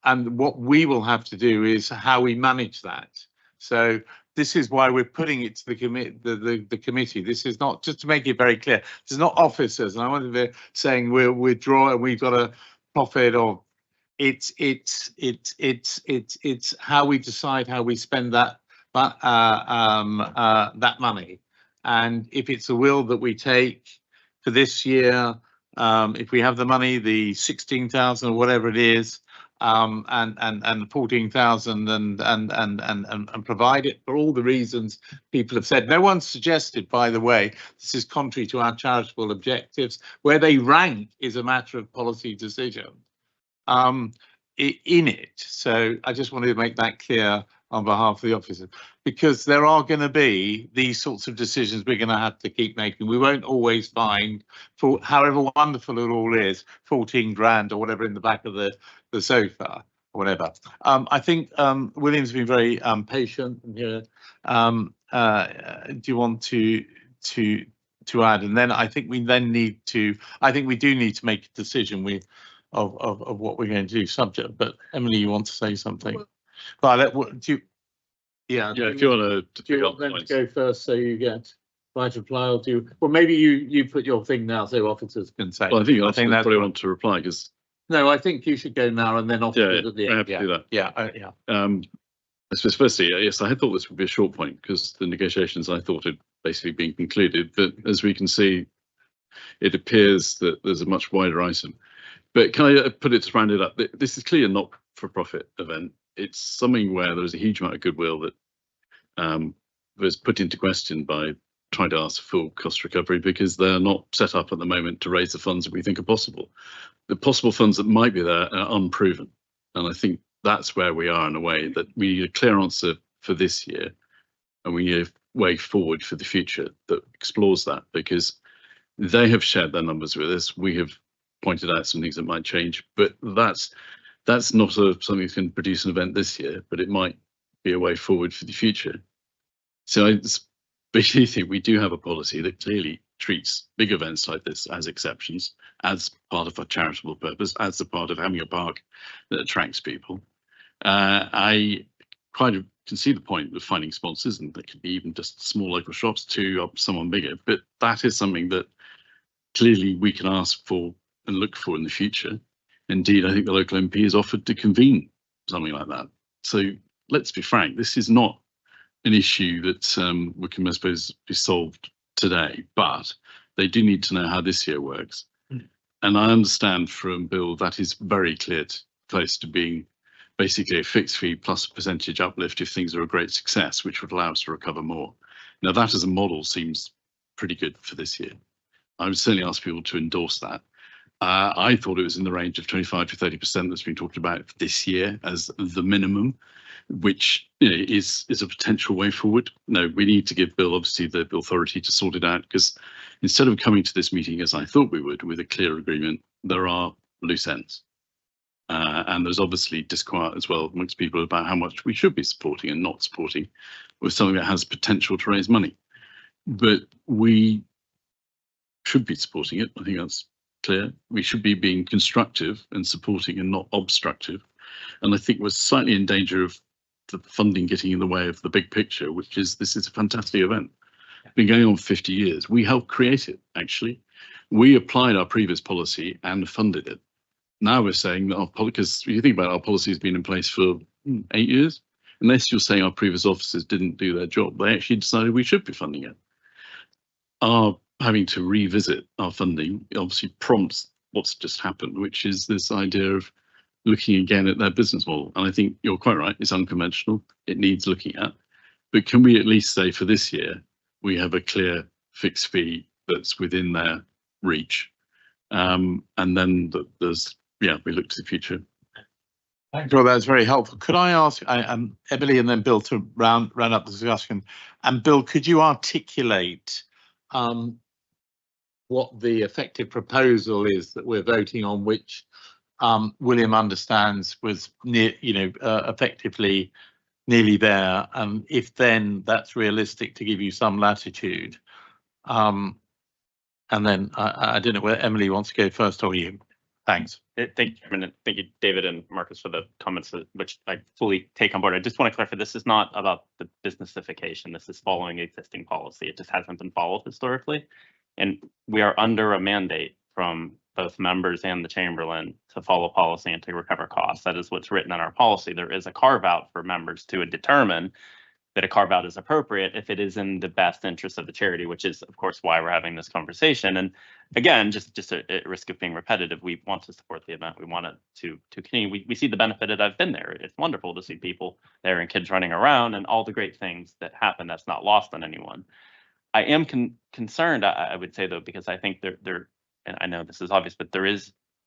what we will have to do is how we manage that. So this is why we're putting it to the committee. This is not, just to make it very clear, this is not officers. And I want to be saying we'll withdraw and we've got a profit, or it's how we decide how we spend that money. And if it's a will that we take for this year, if we have the money, the 16,000 or whatever it is, and 14,000 and provide it for all the reasons people have said. No one suggested, by the way, this is contrary to our charitable objectives. Where they rank is a matter of policy decision in it. So I just wanted to make that clear on behalf of the officers, because there are going to be these sorts of decisions we're going to have to keep making. We won't always find, for however wonderful it all is, 14 grand or whatever in the back of the sofa or whatever. I think William's been very patient here. Do you want to add? And then I think we then need to, I think we do need to make a decision of what we're going to do subject. But Emily, you want to say something? Violet, what do you? Yeah, if you want to, do you want them to go first so you get right reply, or do you? Well, maybe you put your thing now so officers can say. Well, I think that's probably want to reply, because. No, I think you should go now and then officers at the end. I have to do that. Yeah. I suppose firstly, yes, I had thought this would be a short point because the negotiations I thought had basically been concluded, but as we can see, it appears that there's a much wider item. But can I put it to round it up? This is clearly a not-for-profit event. It's something where there's a huge amount of goodwill that was put into question by trying to ask for full cost recovery, because they're not set up at the moment to raise the funds that we think are possible. The possible funds that might be there are unproven. And I think that's where we are, in a way, that we need a clear answer for this year, and we need a way forward for the future that explores that, because they have shared their numbers with us. We have pointed out some things that might change, but that's not something that can produce an event this year, but it might be a way forward for the future. So I basically think we do have a policy that clearly treats big events like this as exceptions, as part of a charitable purpose, as a part of having a park that attracts people. I quite can see the point of finding sponsors, and that could be even just small local shops to someone bigger, but that is something that clearly we can ask for and look for in the future. Indeed, I think the local MP has offered to convene something like that. So let's be frank, this is not an issue that we can, I suppose, be solved today, but they do need to know how this year works. And I understand from Bill that is very close to being basically a fixed fee plus a percentage uplift if things are a great success, which would allow us to recover more. Now, that as a model seems pretty good for this year. I would certainly ask people to endorse that. I thought it was in the range of 25 to 30% that's been talked about for this year as the minimum, which is a potential way forward. No, we need to give Bill, obviously, the authority to sort it out, because instead of coming to this meeting, as I thought we would, with a clear agreement, there are loose ends. And there's obviously disquiet as well amongst people about how much we should be supporting and not supporting with something that has potential to raise money. But we should be supporting it. I think that's clear. We should be being constructive and supporting and not obstructive. And I think we're slightly in danger of the funding getting in the way of the big picture, which is this is a fantastic event. It's been going on for 50 years. We helped create it, actually. We applied our previous policy and funded it. Now we're saying that because you think about it, our policy has been in place for 8 years. Unless you're saying our previous officers didn't do their job, they actually decided we should be funding it. Our having to revisit our funding obviously prompts what's just happened, which is this idea of looking again at their business model. And I think you're quite right, it's unconventional, it needs looking at. But can we at least say for this year, we have a clear fixed fee that's within their reach? And then we look to the future. Thanks, Rob. That's very helpful. Could I ask Emily and then Bill to round up the discussion? And Bill, could you articulate what the effective proposal is that we're voting on, which William understands was effectively nearly there, and if then that's realistic to give you some latitude? And then I don't know whether Emily wants to go first or you. Thanks. Thank you, Chairman, and thank you, David and Marcus, for the comments, which I fully take on board. I just want to clarify, this is not about the businessification. This is following existing policy. It just hasn't been followed historically. And we are under a mandate from both members and the Chamberlain to follow policy and to recover costs. That is what's written in our policy. There is a carve out for members to determine that a carve out is appropriate if it is in the best interest of the charity, which is, of course, why we're having this conversation. And again, just at risk of being repetitive, we want to support the event. We want it to continue. We see the benefit that I've been there. It's wonderful to see people there and kids running around and all the great things that happen. That's not lost on anyone. I am concerned, I would say, though, because I think there, and I know this is obvious, but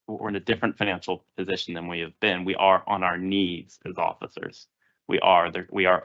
we're in a different financial position than we have been. We are on our knees as officers. We are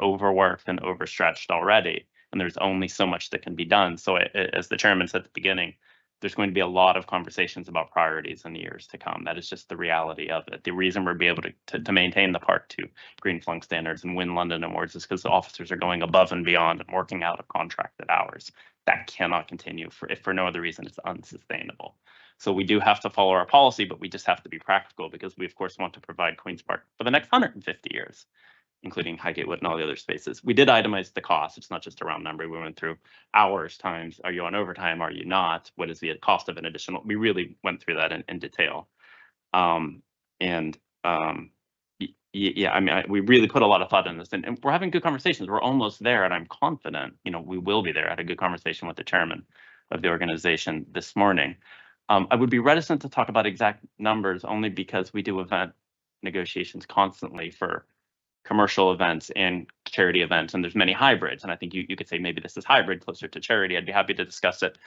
overworked and overstretched already, and there's only so much that can be done. So as the chairman said at the beginning, there's going to be a lot of conversations about priorities in the years to come. That is just the reality of it. The reason we're be able to maintain the Part 2 Green Flung standards and win London awards is because the officers are going above and beyond and working out of contracted hours. That cannot continue if for no other reason it's unsustainable. So we do have to follow our policy, but we just have to be practical because we, of course, want to provide Queen's Park for the next 150 years. Including Highgate Wood and all the other spaces. We did itemize the cost. It's not just a round number. We went through hours times. Are you on overtime? Are you not? What is the cost of an additional? We really went through that in detail. Yeah, I mean, we really put a lot of thought in this, and we're having good conversations. We're almost there, and I'm confident, we will be there. I had a good conversation with the chairman of the organization this morning. I would be reticent to talk about exact numbers only because we do event negotiations constantly for commercial events and charity events, and there's many hybrids. And I think you could say maybe this is hybrid, closer to charity. I'd be happy to discuss it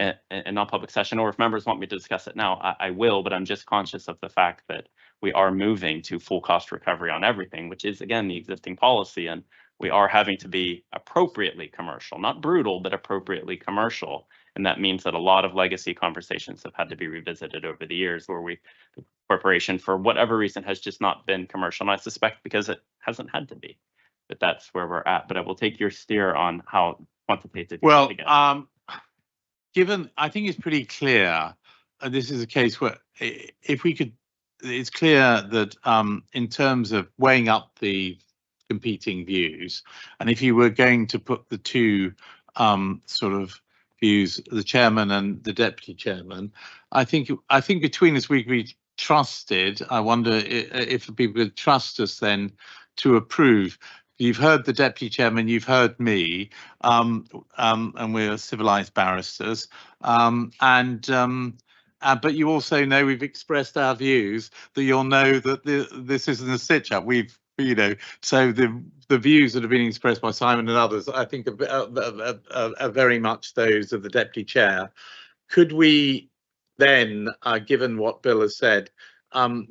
in non-public session, or if members want me to discuss it now, I will, but I'm just conscious of the fact that we are moving to full cost recovery on everything, which is, again, the existing policy. And we are having to be appropriately commercial, not brutal, but appropriately commercial. And that means that a lot of legacy conversations have had to be revisited over the years where the corporation, for whatever reason, has just not been commercial. And I suspect because it hasn't had to be, but that's where we're at. But I will take your steer on how quantitative. Well, given, I think it's pretty clear, this is a case where if we could, it's clear that in terms of weighing up the competing views, and if you were going to put the two sort of views, the chairman and the deputy chairman, I think between us we could be trusted. I wonder if people would trust us then to approve. You've heard the deputy chairman, you've heard me, and we're civilized barristers, but you also know we've expressed our views, that you'll know that this isn't a stitch-up. So the views that have been expressed by Simon and others, I think are very much those of the deputy chair. Could we then, given what Bill has said,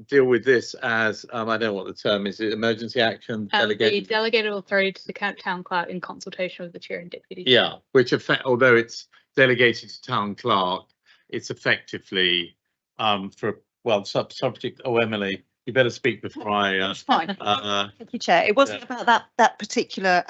deal with this as, I don't know what the term is, emergency action? The delegated authority to the town clerk in consultation with the chair and deputy chair. Yeah, which although it's delegated to town clerk, it's effectively subject. Oh, Emily, you better speak before I. Fine. Thank you, Chair. It wasn't about that particular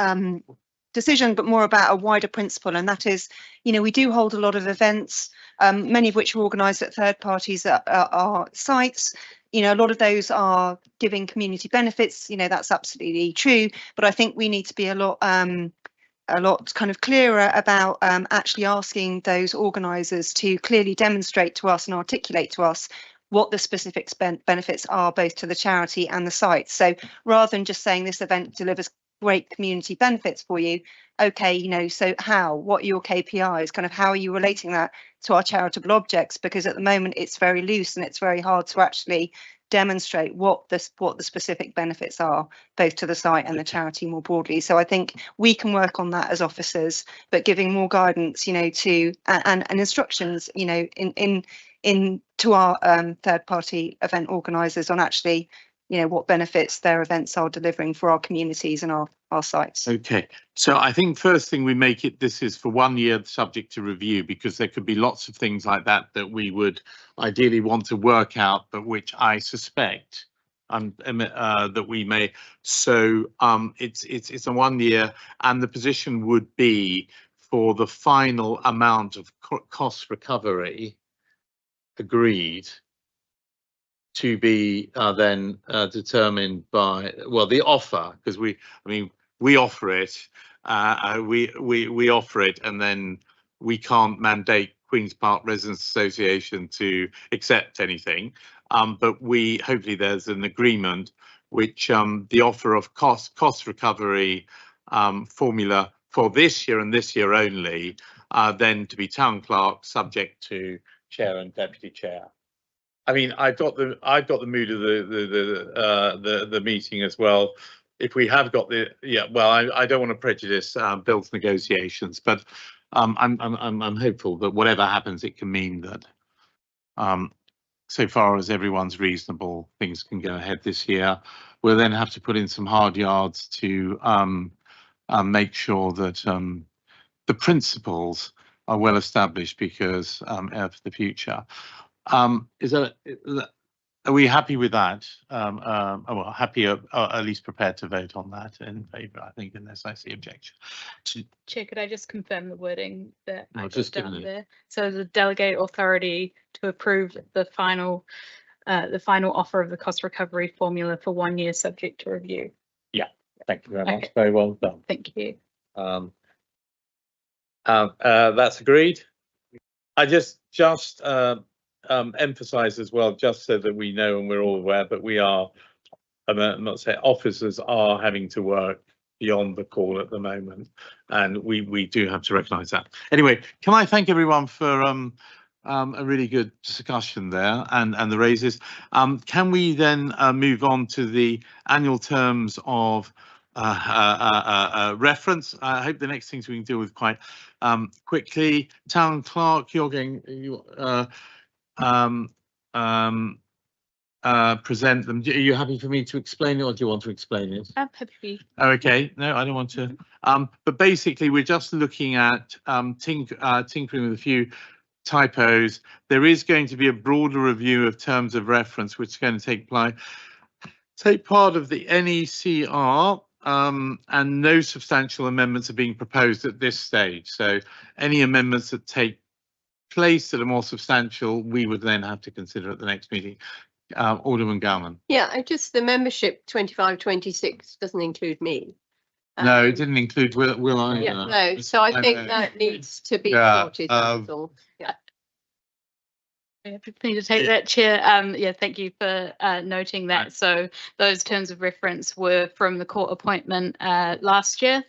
decision, but more about a wider principle, and that is, we do hold a lot of events, many of which are organised at third parties at our sites. A lot of those are giving community benefits. That's absolutely true. But I think we need to be a lot kind of clearer about actually asking those organisers to clearly demonstrate to us and articulate to us what the specific benefits are, both to the charity and the site. So rather than just saying this event delivers great community benefits for you, okay, so what are your KPIs? Kind of how are you relating that to our charitable objects? Because at the moment it's very loose and it's very hard to actually demonstrate what the specific benefits are, both to the site and the charity more broadly. So I think we can work on that as officers, but giving more guidance, you know, to and instructions, you know, in to our third party event organisers on actually, you know, what benefits their events are delivering for our communities and our sites. Okay, so I think first thing we make it, this is for 1 year subject to review, because there could be lots of things like that that we would ideally want to work out, but which I suspect that we may. So it's a 1 year, and the position would be for the final amount of cost recovery agreed to be then determined by, well, the offer, because we offer it, we offer it, and then we can't mandate Queen's Park Residents Association to accept anything. But hopefully there's an agreement which the offer of cost recovery formula for this year and this year only, then to be town clerk, subject to chair and deputy chair. I mean, I've got the mood of the meeting as well. If we have got I don't want to prejudice Bill's negotiations, but I'm hopeful that whatever happens, it can mean that so far as everyone's reasonable, things can go ahead this year. We'll then have to put in some hard yards to make sure that the principles are well established, because for the future. Are we happy with that? Well, happy or at least prepared to vote on that in favour, I think, unless I see objection. Chair, could I just confirm the wording that I just got down given it. there? So the delegate authority to approve the final offer of the cost recovery formula for 1 year subject to review. Yeah, thank you very much. Okay. Very well done. Thank you. That's agreed. I just emphasize as well, just so that we know and we're all aware, but we are, I'm not saying officers are having to work beyond the call at the moment, and we do have to recognise that. Anyway, can I thank everyone for a really good discussion there and the raises. Can we then move on to the annual terms of reference? I hope the next things we can deal with quite quickly. Town clerk, present them. Are you happy for me to explain it, or do you want to explain it? I'm happy. Okay, no, I don't want to. But basically, we're just looking at tinkering with a few typos. There is going to be a broader review of terms of reference, which is going to take part of the NECR, and no substantial amendments are being proposed at this stage. So any amendments that take place that are more substantial, we would then have to consider at the next meeting. Alderman Gowman. Yeah, the membership 25-26 doesn't include me. No, it didn't include Will either. Yeah, no, so I think that needs to be sorted, that's all. Yeah. Happy for me to take that, Chair. Yeah, thank you for noting that. So those terms of reference were from the court appointment last year,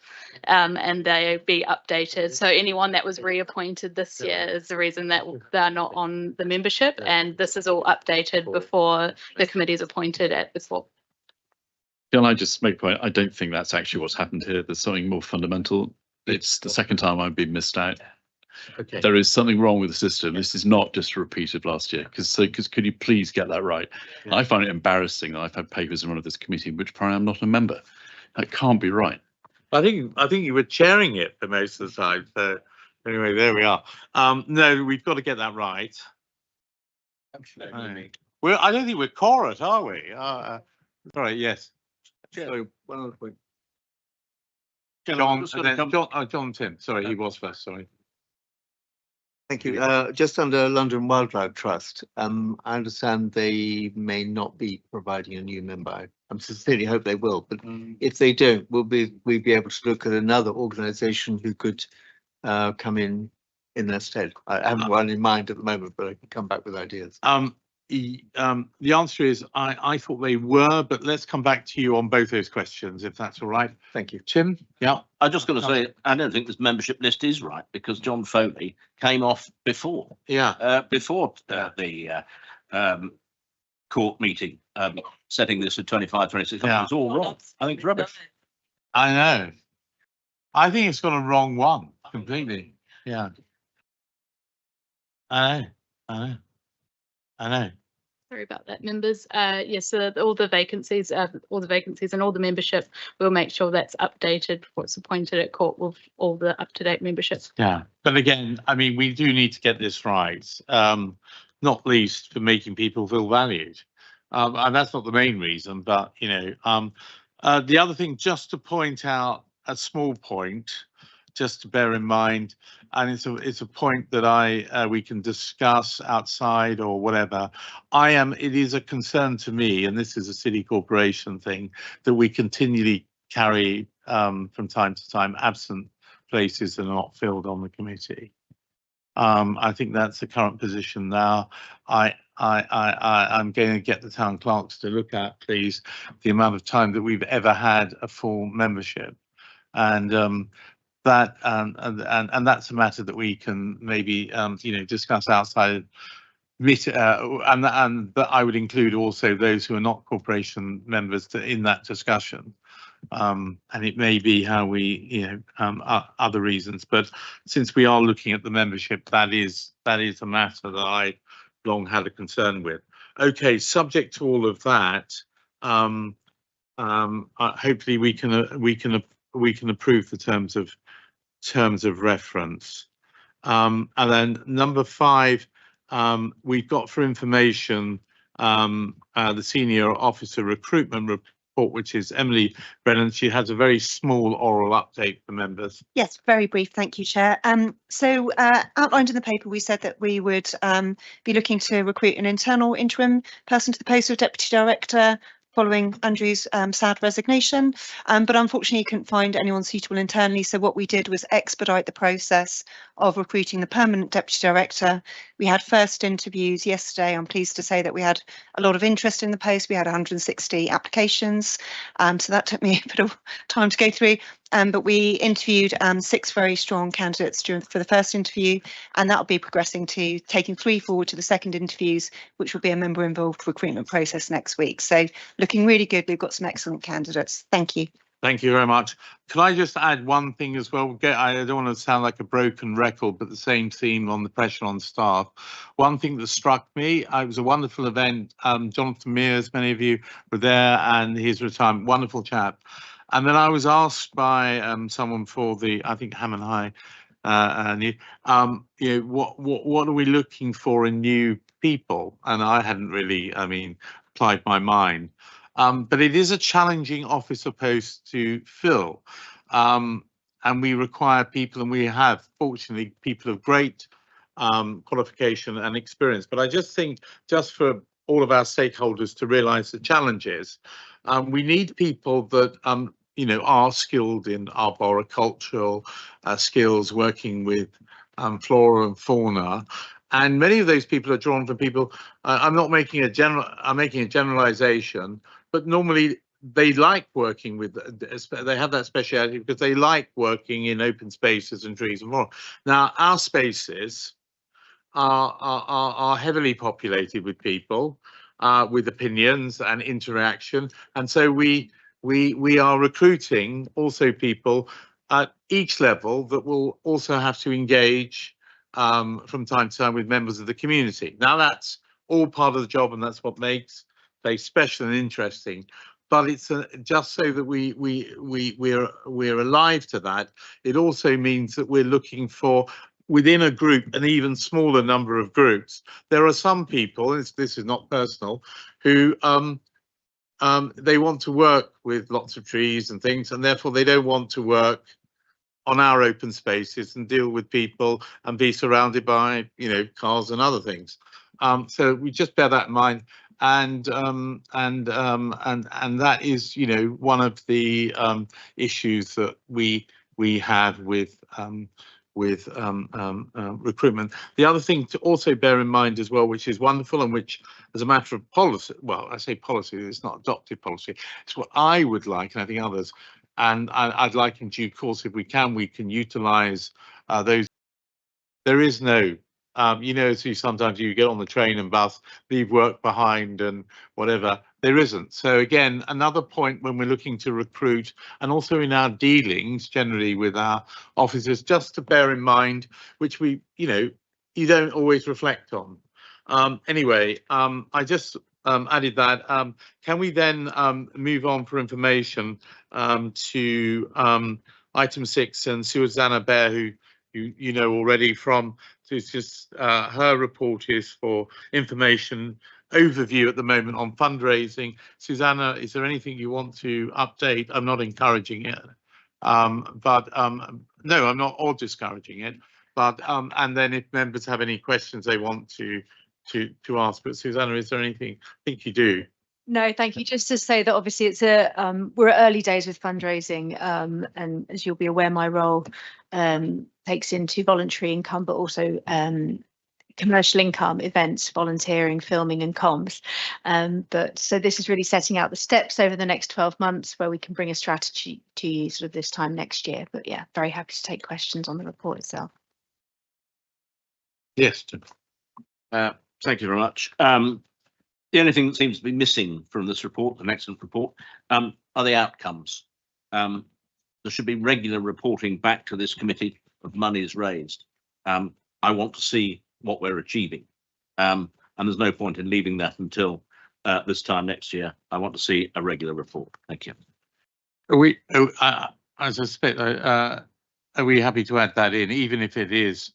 and they'll be updated. So anyone that was reappointed this year is the reason that they're not on the membership, and this is all updated before the committee is appointed at this fall. Can I just make a point? I don't think that's actually what's happened here. There's something more fundamental. It's the second time I've been missed out. Okay. There is something wrong with the system. This is not just a repeat of last year. Because could you please get that right? Yeah. I find it embarrassing that I've had papers in front of this committee in which apparently I'm not a member. That can't be right. I think you were chairing it for most of the time. So anyway, there we are. No, we've got to get that right. I don't think we're correct, are we? All right. Yes. So one other point. John Tim. Sorry, he was first. Sorry. Thank you. Just under London Wildlife Trust, I understand they may not be providing a new member. I sincerely hope they will, but if they don't, we'll be able to look at another organisation who could come in their stead. I haven't one in mind at the moment, but I can come back with ideas. The answer is I thought they were, but let's come back to you on both those questions, if that's all right. Thank you. Tim? Yeah. I just got to say, I don't think this membership list is right, because John Foley came off before. Yeah. Before the court meeting, setting this at 25, 26. Yeah. It's all wrong. I think it's rubbish. I know. I think it's got a wrong one completely. Yeah. I know. I know. I know. Sorry about that, members. Yes, so all the vacancies and all the membership, we'll make sure that's updated. What's appointed at court with all the up-to-date membership. Yeah, but again, I mean, we do need to get this right, not least for making people feel valued. And that's not the main reason, but you know, the other thing, just to point out a small point, just to bear in mind, and it's a point that we can discuss outside or whatever. It is a concern to me, and this is a city corporation thing, that we continually carry from time to time absent places that are not filled on the committee. I think that's the current position now. I'm going to get the town clerks to look at, please, the amount of time that we've ever had a full membership, and that's a matter that we can maybe discuss outside. But I would include also those who are not corporation members in that discussion. And it may be how we, other reasons, but since we are looking at the membership, that is a matter that I long had a concern with. Okay, subject to all of that, hopefully we can approve the terms of reference. And then number 5, we've got for information the senior officer recruitment report, which is Emily Brennan. She has a very small oral update for members. Yes, very brief. Thank you, Chair. So outlined in the paper, we said that we would be looking to recruit an internal interim person to the post of Deputy Director following Andrew's sad resignation, but unfortunately couldn't find anyone suitable internally. So what we did was expedite the process of recruiting the permanent Deputy Director. We had first interviews yesterday. I'm pleased to say that we had a lot of interest in the post. We had 160 applications, so that took me a bit of time to go through. But we interviewed 6 very strong candidates for the first interview, and that will be progressing to taking 3 forward to the second interviews, which will be a member-involved recruitment process next week. So looking really good. We've got some excellent candidates. Thank you. Thank you very much. Can I just add one thing as well? I don't want to sound like a broken record, but the same theme on the pressure on staff. One thing that struck me, it was a wonderful event. Jonathan Mears, many of you were there, and his retirement, wonderful chap. And then I was asked by someone for I think Hammond High, what are we looking for in new people? And I hadn't really, applied my mind. But it is a challenging officer post to fill, and we require people, and we have, fortunately, people of great qualification and experience. But I just think, just for all of our stakeholders to realise the challenges, we need people that are skilled in arboricultural skills, working with flora and fauna. And many of those people are drawn from people. I'm making a generalization, but normally they like working with. They have that speciality because they like working in open spaces and trees and more. Now our spaces are heavily populated with people with opinions and interaction, and so we are recruiting also people at each level that will also have to engage from time to time with members of the community. Now that's all part of the job, and that's what makes they special and interesting. But it's just so that we're alive to that. It also means that we're looking for, within a group, an even smaller number of groups. There are some people, this is not personal, who they want to work with lots of trees and things, and therefore they don't want to work on our open spaces and deal with people and be surrounded by, cars and other things. So we just bear that in mind, and that is, one of the issues that we have with recruitment. The other thing to also bear in mind as well, which is wonderful, and which, as a matter of policy, well, I say policy, it's not adopted policy, it's what I would like, and I think others, and I'd like in due course, if we can utilise those. There is no so sometimes you get on the train and bus, leave work behind and whatever. There isn't. So again, another point when we're looking to recruit, and also in our dealings generally with our officers, just to bear in mind, which we, you don't always reflect on. Anyway, I just added that. Can we then move on for information to item 6, and Susanna Bear, who you know already from, it's just her report is for information overview at the moment on fundraising. Susanna, is there anything you want to update? I'm not encouraging it, but no, I'm not, or discouraging it. But and then if members have any questions they want to ask, but Susanna, is there anything? I think you do. No, thank you. Just to say that obviously it's we're at early days with fundraising, and as you'll be aware, my role takes into voluntary income, but also commercial income, events, volunteering, filming and comms. But so this is really setting out the steps over the next 12 months where we can bring a strategy to you sort of this time next year. But yeah, very happy to take questions on the report itself. Yes, Jim. Thank you very much. The only thing that seems to be missing from this report, an excellent report, are the outcomes. There should be regular reporting back to this committee of monies raised. I want to see what we're achieving, and there's no point in leaving that until this time next year. I want to see a regular report. Thank you. I suspect, are we happy to add that in, even if it is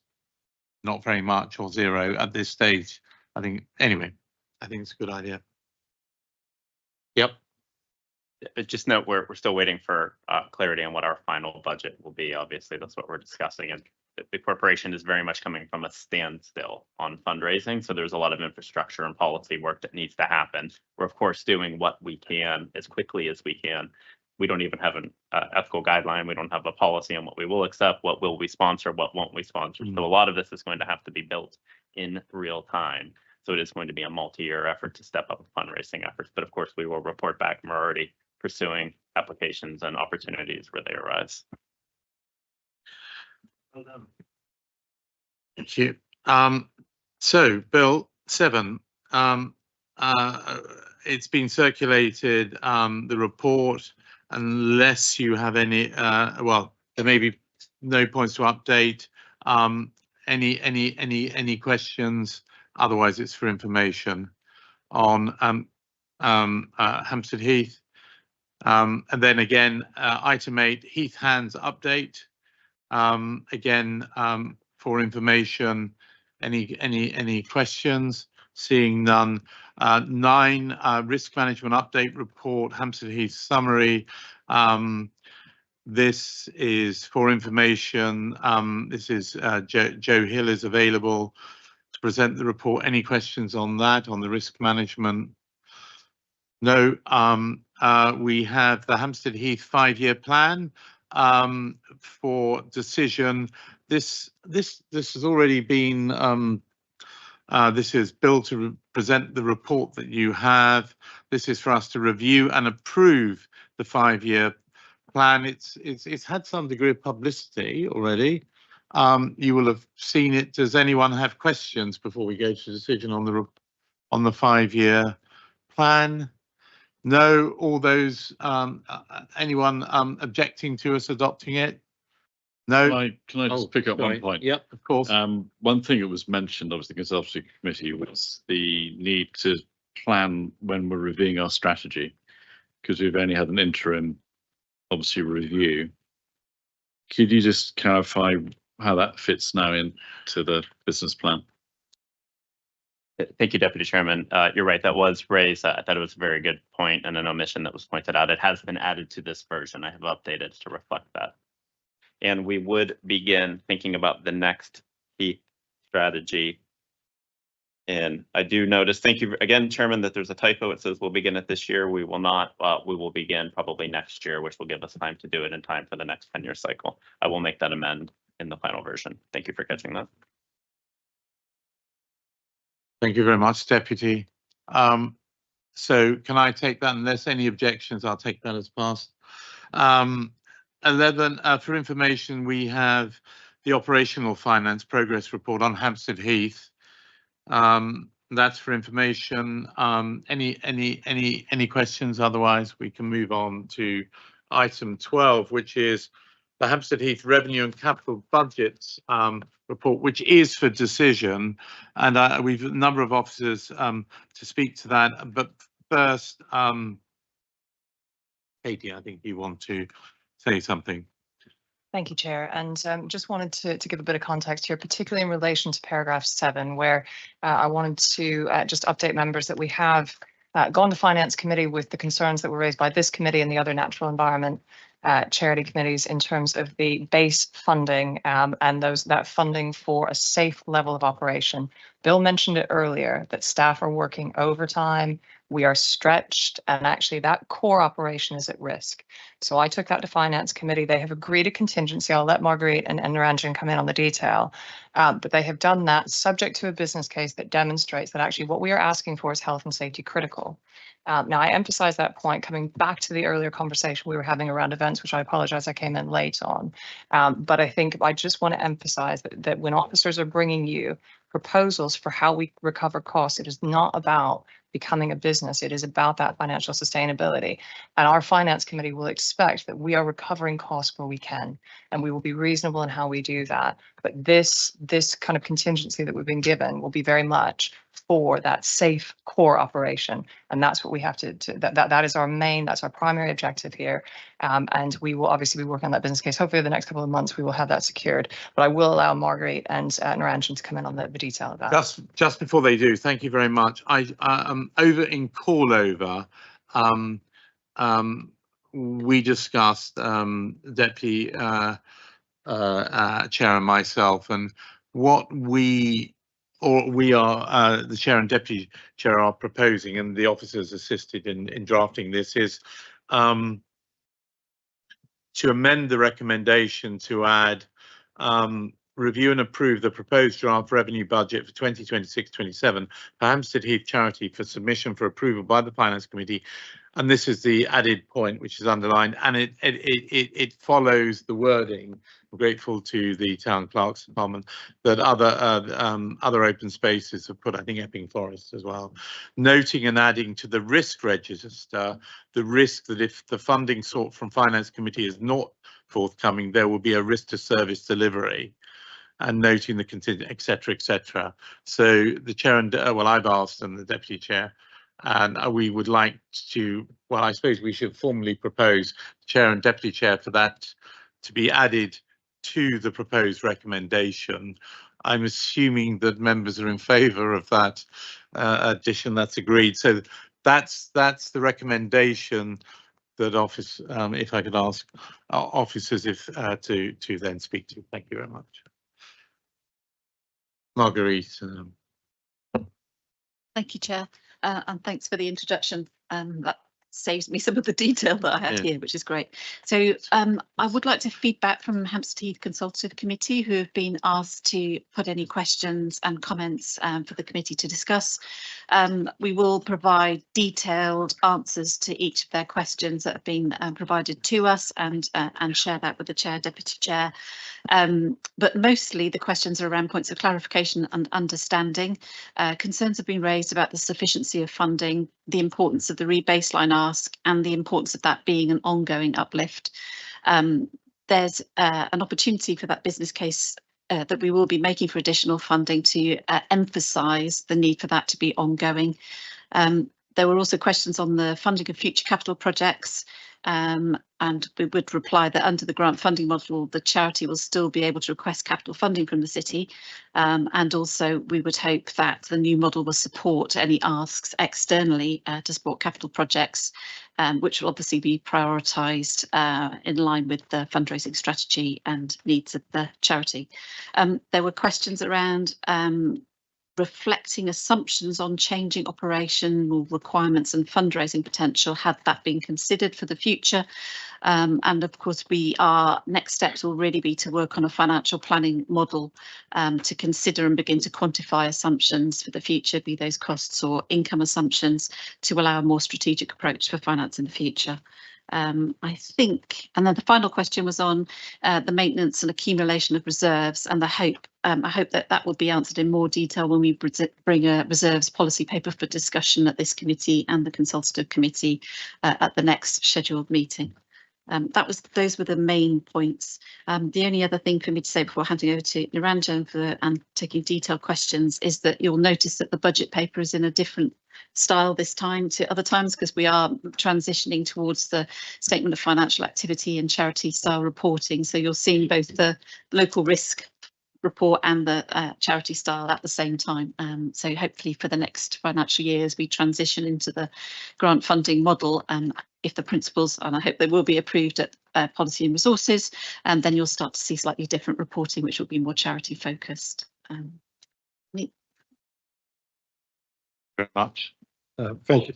not very much or zero at this stage? I think, anyway, I think it's a good idea. Yep. Just note we're still waiting for clarity on what our final budget will be. Obviously, that's what we're discussing, and the corporation is very much coming from a standstill on fundraising. So there's a lot of infrastructure and policy work that needs to happen. We're of course doing what we can as quickly as we can. We don't even have an ethical guideline. We don't have a policy on what we will accept, what will we sponsor, what won't we sponsor. So a lot of this is going to have to be built in real time. So it is going to be a multi-year effort to step up fundraising efforts. But of course, we will report back, and we're already pursuing applications and opportunities where they arise. Thank you. So Bill 7, it's been circulated, the report, unless you have any, well, there may be no points to update. Any questions? Otherwise, it's for information on Hampstead Heath. And then again, item 8, Heath Hands update. Again, for information, any questions? Seeing none. 9, risk management update report, Hampstead Heath summary. This is for information. This is Joe Hill is available to present the report. Any questions on that, on the risk management? No. We have the Hampstead Heath 5-year plan for decision. This has already been. This is Bill to present the report that you have. This is for us to review and approve the 5-year plan. It's had some degree of publicity already. You will have seen it. Does anyone have questions before we go to decision on the 5-year plan? No. All those, anyone objecting to us adopting it? No. Can I just pick up one point? Yep, of course. One thing that was mentioned, obviously, the Consultative Committee, was the need to plan when we're reviewing our strategy, because we've only had an interim, obviously, review. Could you just clarify how that fits now into the business plan? Thank you, Deputy Chairman. You're right, that was raised. I thought it was a very good point and an omission that was pointed out. It has been added to this version. I have updated to reflect that. And we would begin thinking about the next Heath strategy. And I do notice, thank you again, Chairman, that there's a typo. It says we'll begin it this year. We will not. We will begin probably next year, which will give us time to do it in time for the next 10-year cycle. I will make that amend in the final version. Thank you for catching that. Thank you very much, Deputy. So can I take that? Unless any objections, I'll take that as passed. 11, for information, we have the operational finance progress report on Hampstead Heath. That's for information. Any questions? Otherwise, we can move on to item 12, which is the Hampstead Heath revenue and capital budgets report, which is for decision. And we've a number of officers to speak to that. But first, Katie, I think you want to say something. Thank you, Chair. And just wanted to give a bit of context here, particularly in relation to paragraph 7, where I wanted to just update members that we have gone to Finance Committee with the concerns that were raised by this committee and the other natural environment charity committees in terms of the base funding and that funding for a safe level of operation. Bill mentioned it earlier that staff are working overtime. We are stretched, and actually that core operation is at risk. So I took that to Finance Committee. They have agreed a contingency. I'll let Marguerite and Naranjan come in on the detail, but they have done that subject to a business case that demonstrates that actually what we are asking for is health and safety critical. Now, I emphasize that point coming back to the earlier conversation we were having around events, which I apologize I came in late on. But I think I just want to emphasize that when officers are bringing you proposals for how we recover costs, it is not about becoming a business. It is about that financial sustainability. And our Finance Committee will expect that we are recovering costs where we can, and we will be reasonable in how we do that. But this kind of contingency that we've been given will be very much for that safe core operation. And that's what we have that is our main, that's our primary objective here. And we will obviously be working on that business case. Hopefully the next couple of months we will have that secured. But I will allow Marguerite and Naranjan to come in on the detail of that. Just before they do, thank you very much. Over in Callover, we discussed Deputy Chair and myself, and what we are, the Chair and Deputy Chair are proposing, and the officers assisted in drafting this, is to amend the recommendation to add review and approve the proposed draft revenue budget for 2026-27 for Hampstead Heath Charity for submission for approval by the Finance Committee. And this is the added point which is underlined, and it follows the wording. I'm grateful to the Town Clerk's Department that other open spaces have put, I think Epping Forest as well, noting and adding to the risk register the risk that if the funding sought from Finance Committee is not forthcoming, there will be a risk to service delivery, and noting the contingent, etc., etc. So the Chair and well, I've asked, and the Deputy Chair, and we would like to, well, I suppose we should formally propose Chair and Deputy Chair for that to be added to the proposed recommendation. I'm assuming that members are in favour of that addition. That's agreed. So that's the recommendation that office. If I could ask officers to then speak to. Thank you very much. Marguerite. Thank you, Chair, and thanks for the introduction. That saves me some of the detail that I had here, which is great. So I would like to feedback from Hampstead Heath Consultative Committee, who have been asked to put any questions and comments for the committee to discuss. We will provide detailed answers to each of their questions that have been provided to us, and share that with the Chair, Deputy Chair. But mostly the questions are around points of clarification and understanding. Concerns have been raised about the sufficiency of funding, the importance of the rebaseline ask, and the importance of that being an ongoing uplift. There's an opportunity for that business case that we will be making for additional funding to emphasise the need for that to be ongoing. There were also questions on the funding of future capital projects, and we would reply that under the grant funding model, the charity will still be able to request capital funding from the city, and also we would hope that the new model will support any asks externally to support capital projects, which will obviously be prioritised in line with the fundraising strategy and needs of the charity. There were questions around reflecting assumptions on changing operational requirements and fundraising potential, had that been considered for the future. And of course, next steps will really be to work on a financial planning model to consider and begin to quantify assumptions for the future, be those costs or income assumptions, to allow a more strategic approach for finance in the future. I think, and then the final question was on the maintenance and accumulation of reserves, and I hope that will be answered in more detail when we bring a reserves policy paper for discussion at this committee and the consultative committee at the next scheduled meeting. Those were the main points. The only other thing for me to say before handing over to Niranjan and taking detailed questions is that you'll notice that the budget paper is in a different style this time to other times, because we are transitioning towards the statement of financial activity and charity style reporting. So you're seeing both the local risk report and the charity style at the same time. So hopefully for the next financial year, as we transition into the grant funding model, and if the principles, and I hope they will be approved at policy and resources, and then you'll start to see slightly different reporting, which will be more charity focused. Very much. Thank you.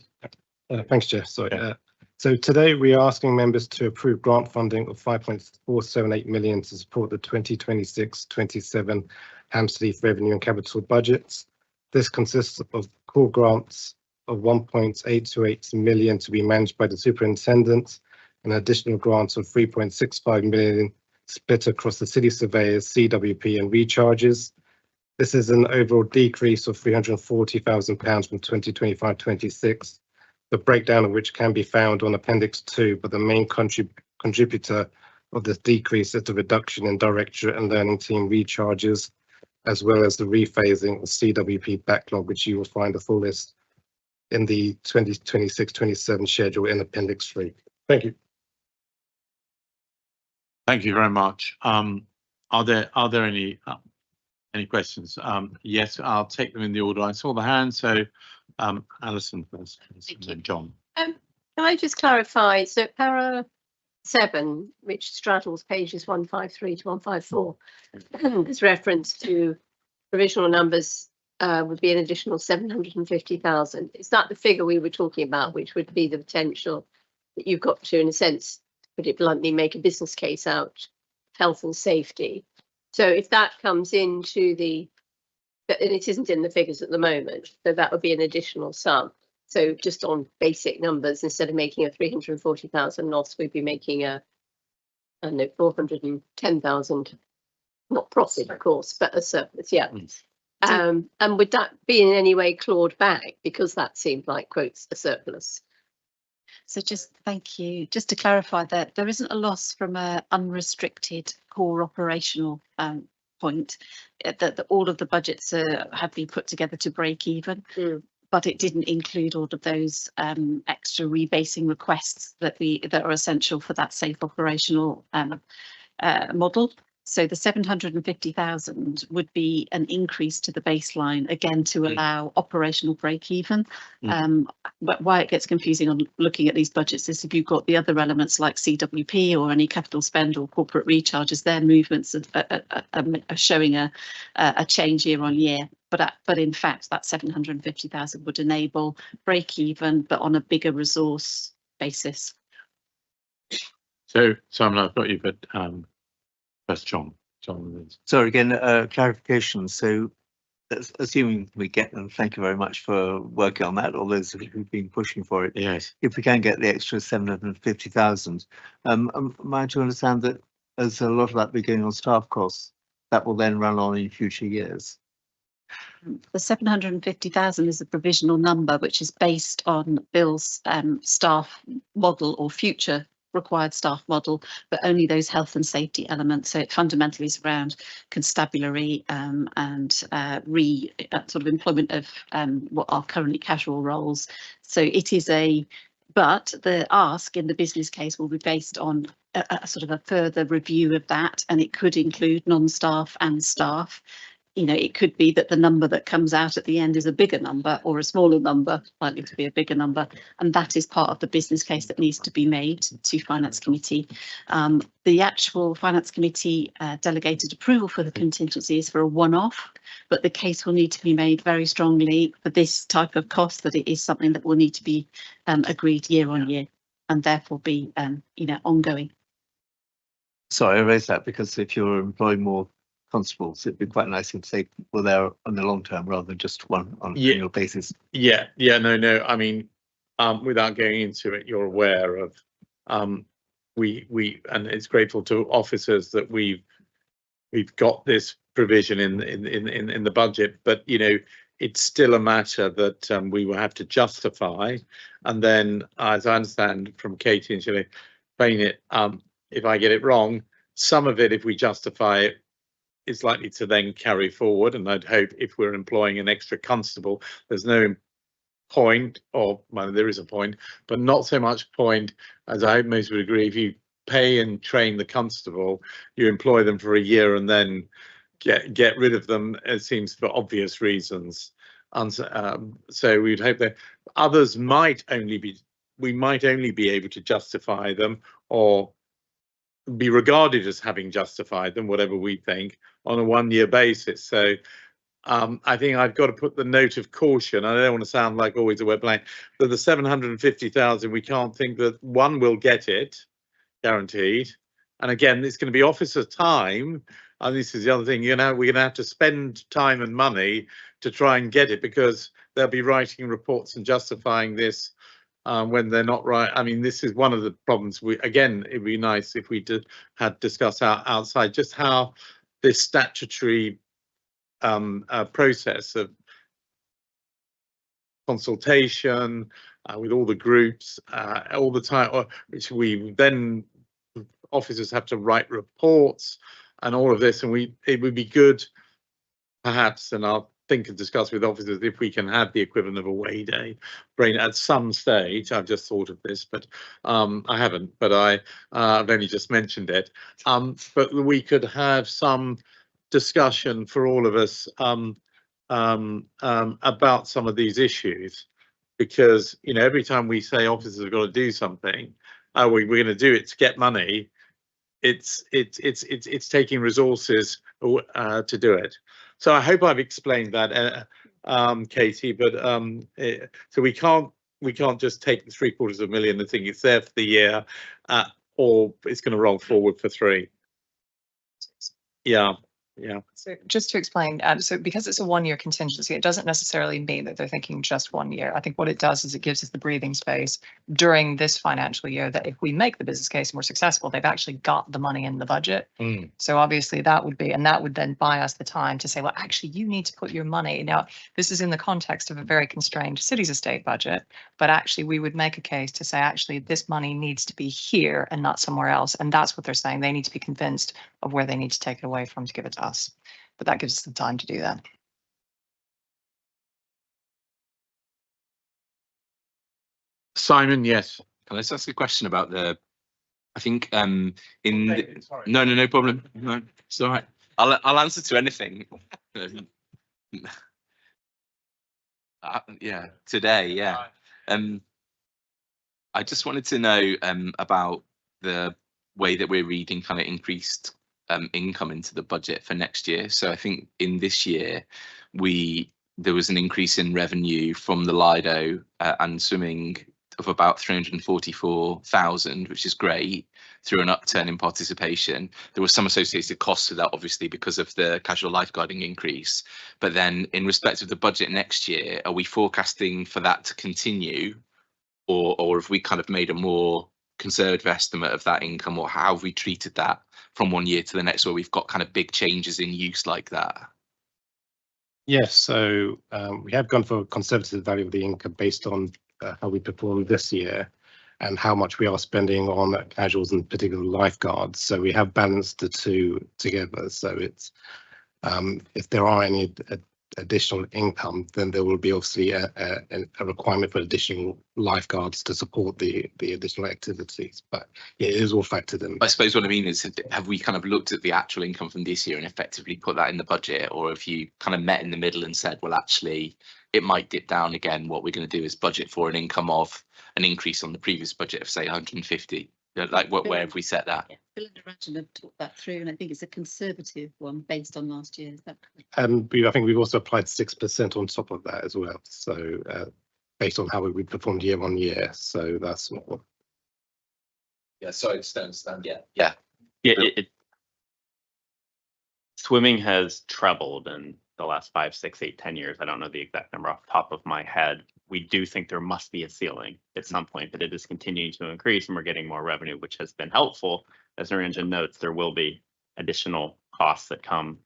Thanks, Jeff. Sorry. So today we are asking members to approve grant funding of 5.478 million to support the 2026-27 Hampstead Heath revenue and capital budgets. This consists of core grants of 1.828 million to be managed by the superintendent, and additional grants of 3.65 million split across the city surveyors, CWP and recharges. This is an overall decrease of £340,000 from 2025-26. The breakdown of which can be found on Appendix 2, but the main contributor of this decrease is the reduction in directorate and learning team recharges, as well as the rephasing of CWP backlog, which you will find a full list in the 2026-27 schedule in Appendix 3. Thank you. Thank you very much. Are there any questions? Yes, I'll take them in the order I saw the hand. So Alison first, and then John. Can I just clarify? So para 7, which straddles pages 153 to 154, is reference to provisional numbers would be an additional 750,000. Is that the figure we were talking about, which would be the potential that you've got to, in a sense, put it bluntly, make a business case out of health and safety? So if that comes into the, and it isn't in the figures at the moment, so that would be an additional sum. So just on basic numbers, instead of making a 340,000 loss, we'd be making a, I don't know, 410,000, not profit, of course, but a surplus, yeah. And would that be in any way clawed back, because that seemed like, quotes, a surplus? So thank you. Just to clarify that there isn't a loss from an unrestricted core operational point, that all of the budgets have been put together to break even, but it didn't include all of those extra rebasing requests that are essential for that safe operational model. So the 750,000 would be an increase to the baseline, again, to allow operational break even. But why it gets confusing on looking at these budgets is if you've got the other elements like CWP or any capital spend or corporate recharges, their movements are showing a change year on year. But in fact, that 750,000 would enable break even, but on a bigger resource basis. So Simon, I've got you, but first John. Sorry, again, clarification. So assuming we get them, thank you very much for working on that, all those who've been pushing for it. Yes. If we can get the extra 750,000, am I to understand that as a lot of that be going on staff costs, that will then run on in future years? The 750,000 is a provisional number, which is based on Bill's staff model or future required staff model, but only those health and safety elements. So it fundamentally is around constabulary and sort of employment of what are currently casual roles. So it is but the ask in the business case will be based on a sort of a further review of that, and it could include non-staff and staff. You know, it could be that the number that comes out at the end is a bigger number or a smaller number, likely to be a bigger number. And that is part of the business case that needs to be made to Finance Committee. The actual Finance Committee delegated approval for the contingency is for a one-off, but the case will need to be made very strongly for this type of cost, that it is something that will need to be agreed year on year and therefore be, ongoing. Sorry, I raised that because if you're employing more constables, it'd be quite nice if they were there on the long term rather than just one on an annual basis. No. I mean, without going into it, you're aware of and it's grateful to officers that we've got this provision in the budget, but it's still a matter that we will have to justify. And then, as I understand from Katie, and she'll explain it, if I get it wrong, some of it, if we justify it, is likely to then carry forward. And I'd hope if we're employing an extra constable, there's no point, or well, there is a point, but not so much point, as I hope most would agree, if you pay and train the constable, you employ them for a year and then get rid of them, it seems, for obvious reasons. And so we'd hope that others might only be able to justify them, or be regarded as having justified them, whatever we think, on a 1-year basis. So I think I've got to put the note of caution. I don't want to sound like always a wet blank, but the 750,000, we can't think that one will get it guaranteed. And again, it's going to be officer time. And this is the other thing, we're going to have to spend time and money to try and get it, because they'll be writing reports and justifying this when they're not right. I mean, this is one of the problems. It'd be nice if we had discussed outside just how this statutory process of consultation with all the groups all the time, which we then officers have to write reports and all of this, and it would be good perhaps, and I'll think and discuss with officers, if we can have the equivalent of a way day brain at some stage. I've just thought of this, but I haven't, but I've only just mentioned it. But we could have some discussion for all of us about some of these issues, because every time we say officers have got to do something, we're going to do it to get money. It's taking resources to do it. So I hope I've explained that, Katie. But so we can't just take the $750,000 and think it's there for the year, or it's going to roll forward for 3. Yeah. Yeah. So just to explain, so because it's a 1-year contingency, it doesn't necessarily mean that they're thinking just 1 year. I think what it does is it gives us the breathing space during this financial year that if we make the business case and we're successful, they've actually got the money in the budget. So obviously that would then buy us the time to say, well, actually, you need to put your money. Now, this is in the context of a very constrained city's estate budget, but actually we would make a case to say, actually, this money needs to be here and not somewhere else. And that's what they're saying. They need to be convinced of where they need to take it away from to give it to us. But that gives us the time to do that. Simon, yes. Can I just ask a question about I think no problem. No, it's all right. I'll answer to anything. Yeah, today, yeah. I just wanted to know about the way that we're reading kind of increased income into the budget for next year. So I think in this year there was an increase in revenue from the Lido and swimming of about 344,000, which is great, through an upturn in participation. There was some associated costs with that, obviously, because of the casual lifeguarding increase. But then in respect of the budget next year, are we forecasting for that to continue, or have we kind of made a more conservative estimate of that income, or how have we treated that from 1 year to the next, where we've got kind of big changes in use like that? Yes, so we have gone for a conservative value of the income based on how we performed this year and how much we are spending on casuals and particularly lifeguards. So we have balanced the two together. So it's if there are any additional income, then there will be obviously a requirement for additional lifeguards to support the additional activities. But yeah, it is all factored in. I suppose what I mean is, have we kind of looked at the actual income from this year and effectively put that in the budget, or have you kind of met in the middle and said, well, actually, it might dip down again. What we're going to do is budget for an income of an increase on the previous budget of, say, 150. Like, where have we set that? Yeah, Bill and Ranjan have talked that through, and I think it's a conservative one based on last year. Is that correct? I think we've also applied 6% on top of that as well. So based on how we performed year on year. So that's what. Yeah, sorry, I just don't understand. Yeah. Swimming has trebled in the last 5, 6, 8, 10 years. I don't know the exact number off the top of my head. we do think there must be a ceiling at some point, but it is continuing to increase and we're getting more revenue, which has been helpful. As our engine notes, there will be additional costs that come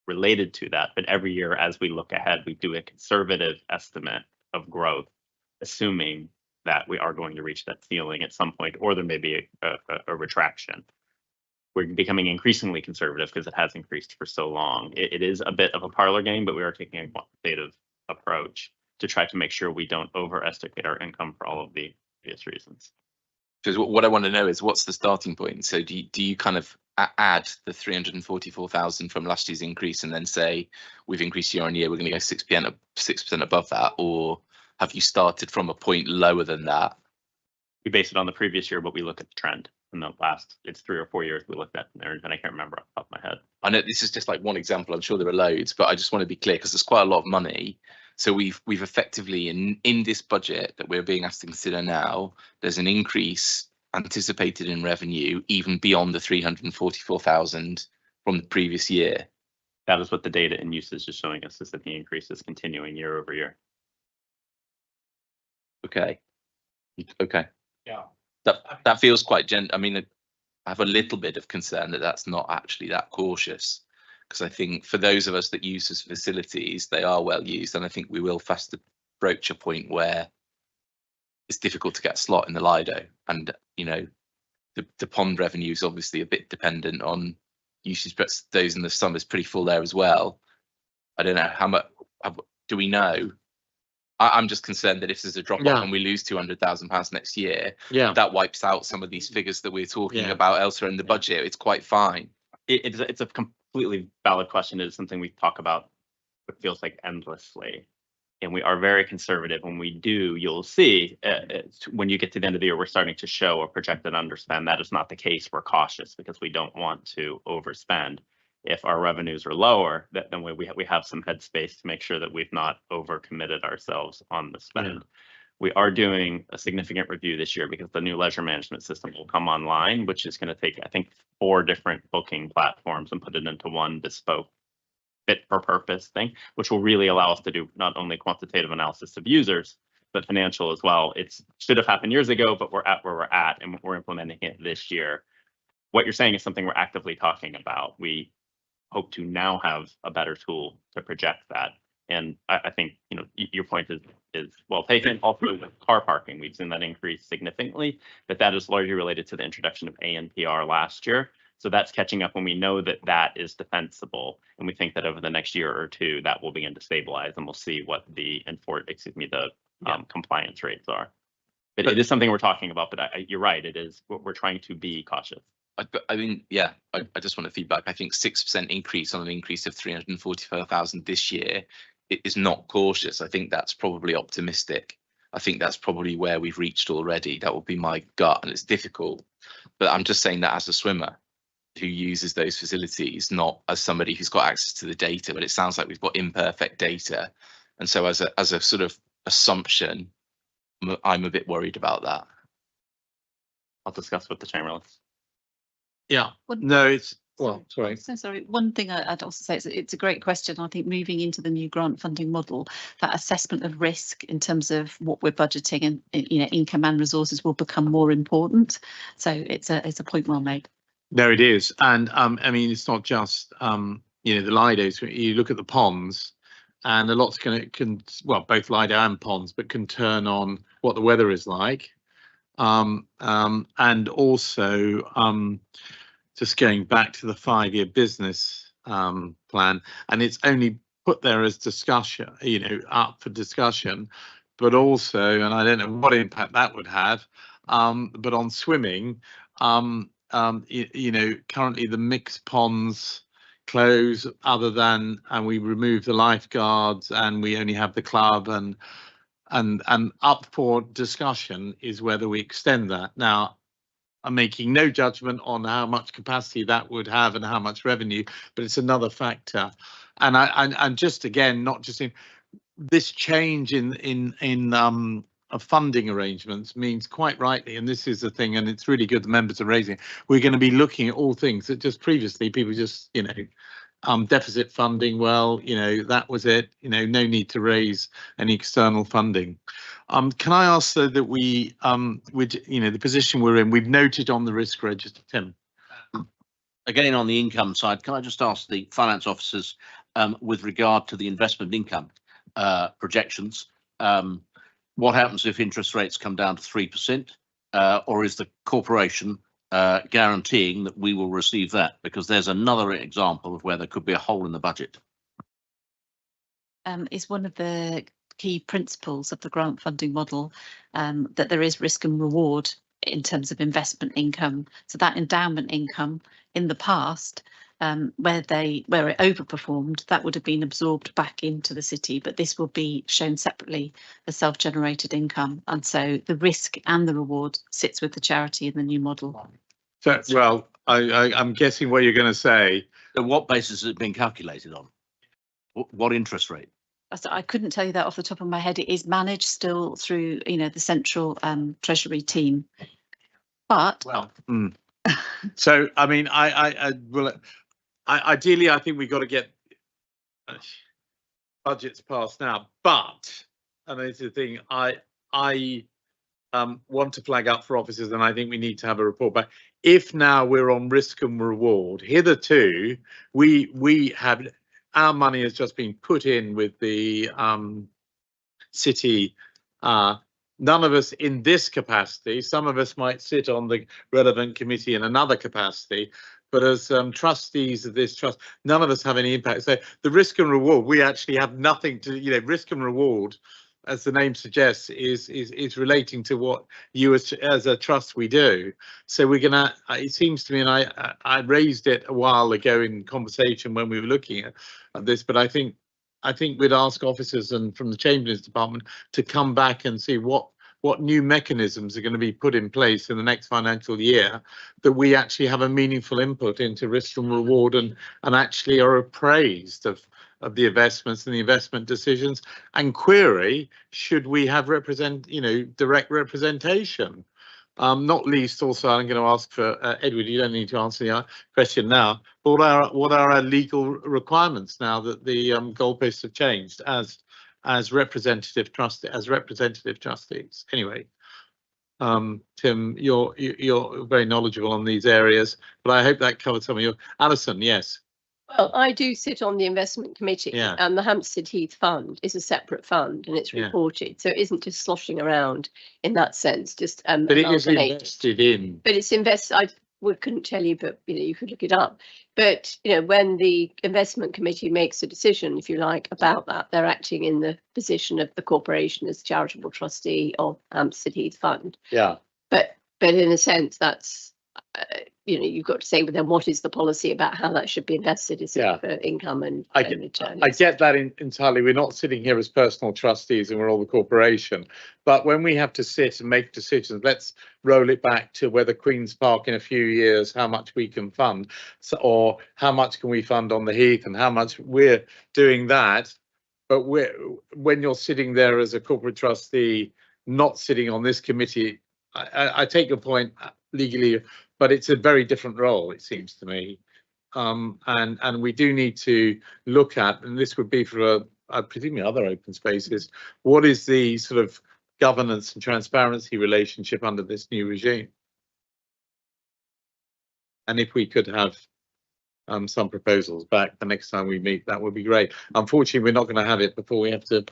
related to that. But every year as we look ahead, we do a conservative estimate of growth, assuming that we are going to reach that ceiling at some point, or there may be a retraction. We're becoming increasingly conservative because it has increased for so long. It is a bit of a parlor game, but we are taking a quantitative approach to try to make sure we don't overestimate our income for all of the obvious reasons. Because what I want to know is what's the starting point? So do you kind of add the 344,000 from last year's increase and then say we've increased year on year, we're going to go 6% above that, or have you started from a point lower than that? We base it on the previous year, but we look at the trend in the last, it's 3 or 4 years we looked at there, and I can't remember off the top of my head. I know this is just like one example. I'm sure there are loads, but I just want to be clear because there's quite a lot of money. So we've effectively in this budget that we're being asked to consider now, there's an increase anticipated in revenue even beyond the 344,000 from the previous year. That is what the data and usage is showing us, is that the increase is continuing year over year. Okay. Yeah. That feels quite I mean, I have a little bit of concern that that's not actually that cautious, because I think for those of us that use these facilities, they are well used, and I think we will fast approach a point where it's difficult to get a slot in the Lido, and you know, the pond revenue is obviously a bit dependent on usage, but those in the summer is pretty full there as well. I don't know how much do we know. I'm just concerned that if there's a drop off and we lose £200,000 next year, that wipes out some of these figures that we're talking about elsewhere in the budget. It's quite fine. It's a completely valid question. It is something we talk about, it feels like endlessly. And we are very conservative. When we do, you'll see when you get to the end of the year, we're starting to show or project and understand that is not the case. We're cautious because we don't want to overspend. If our revenues are lower, then we have some headspace to make sure that we've not overcommitted ourselves on the spend. We are doing a significant review this year because the new leisure management system will come online, which is going to take, I think, 4 different booking platforms and put it into one bespoke fit for purpose thing, which will really allow us to do not only quantitative analysis of users, but financial as well. It should have happened years ago, but we're at where we're at and we're implementing it this year. What you're saying is something we're actively talking about. We hope to now have a better tool to project that. And I think, you know, your point is well taken. Also with car parking, we've seen that increase significantly, but that is largely related to the introduction of ANPR last year. So that's catching up when we know that that is defensible. And we think that over the next year or two, that will begin to stabilize and we'll see what the compliance rates are. But it is something we're talking about, but you're right. It is, we're trying to be cautious. I mean, yeah, I just want to feedback. I think 6% increase on an increase of 344,000 this year is not cautious. I think that's probably optimistic. I think that's probably where we've reached already. That would be my gut, and it's difficult. But I'm just saying that as a swimmer who uses those facilities, not as somebody who's got access to the data. But it sounds like we've got imperfect data, and so as a sort of assumption, I'm a bit worried about that. I'll discuss with the Chamberlains. Yeah, no, it's, well, sorry. So sorry, one thing I'd also say is it's a great question. I think moving into the new grant funding model, that assessment of risk in terms of what we're budgeting and, you know, income and resources will become more important. So it's a point well made. No, it is. And I mean, it's not just, you know, the Lidos. You look at the ponds and a lot's can well, both Lido and ponds, but can turn on what the weather is like. And also just going back to the 5-year business plan, and it's only put there as discussion, you know, up for discussion, but also, and I don't know what impact that would have, but on swimming, you know, currently the mixed ponds close other than, and we remove the lifeguards and we only have the club, and up for discussion is whether we extend that. Now, I'm making no judgment on how much capacity that would have and how much revenue, but it's another factor. And just again, not just in this change in funding arrangements means quite rightly, and this is the thing, and it's really good the members are raising, we're going to be looking at all things that just previously people just, you know, deficit funding, well, that was it. No need to raise any external funding. Can I ask though that we, with the position we're in, we've noted on the risk register, Tim. Again, on the income side, can I just ask the finance officers with regard to the investment income projections, what happens if interest rates come down to 3%, or is the corporation guaranteeing that we will receive that? Because there's another example of where there could be a hole in the budget. Is one of the key principles of the grant funding model that there is risk and reward in terms of investment income. So that endowment income in the past, where it overperformed, that would have been absorbed back into the city, but this will be shown separately as self-generated income, and so the risk and the reward sits with the charity in the new model. So, well, I'm guessing what you're going to say. So what basis has it been calculated on? What interest rate? So I couldn't tell you that off the top of my head. It is managed still through, the central treasury team, but well. So I mean, ideally, I think we've got to get budgets passed now. But, and this is the thing, I want to flag up for officers, and I think we need to have a report back. If now we're on risk and reward, hitherto we have. Our money has just been put in with the city. None of us in this capacity, some of us might sit on the relevant committee in another capacity, but as trustees of this trust, none of us have any impact. So the risk and reward, we actually have nothing to, risk and reward, as the name suggests, is relating to what you as a trust we do. So we're gonna, it seems to me, and I raised it a while ago in conversation when we were looking at this, but I think we'd ask officers and from the Chamberlain's department to come back and see what new mechanisms are going to be put in place in the next financial year, that we actually have a meaningful input into risk and reward and actually are appraised of the investments and the investment decisions, and query, should we have direct representation? Not least, also, I'm going to ask for Edward. You don't need to answer the question now. But what are our legal requirements now that the goalposts have changed as representative trustees? Anyway, Tim, you're very knowledgeable on these areas, but I hope that covered some of your. Alison, yes. Well, I do sit on the investment committee, Yeah. and the Hampstead Heath Fund is a separate fund, and it's reported, so it isn't just sloshing around in that sense. Just but it is invested in. But it's invested. We couldn't tell you, but you could look it up. But when the investment committee makes a decision, if you like, about that, they're acting in the position of the corporation as charitable trustee of Hampstead Heath Fund. Yeah. But in a sense, that's. You've got to say, but then what is the policy about how that should be invested? Is it for income and return? I get that entirely. We're not sitting here as personal trustees and we're all the corporation. But when we have to sit and make decisions, let's roll it back to whether Queen's Park in a few years, how much we can fund, or how much can we fund on the Heath and how much we're doing that. But when you're sitting there as a corporate trustee, not sitting on this committee, I take your point legally, but it's a very different role, it seems to me. And we do need to look at, and this would be for presumably other open spaces, what is the sort of governance and transparency relationship under this new regime? And if we could have some proposals back the next time we meet, that would be great. Unfortunately, we're not going to have it before we have to.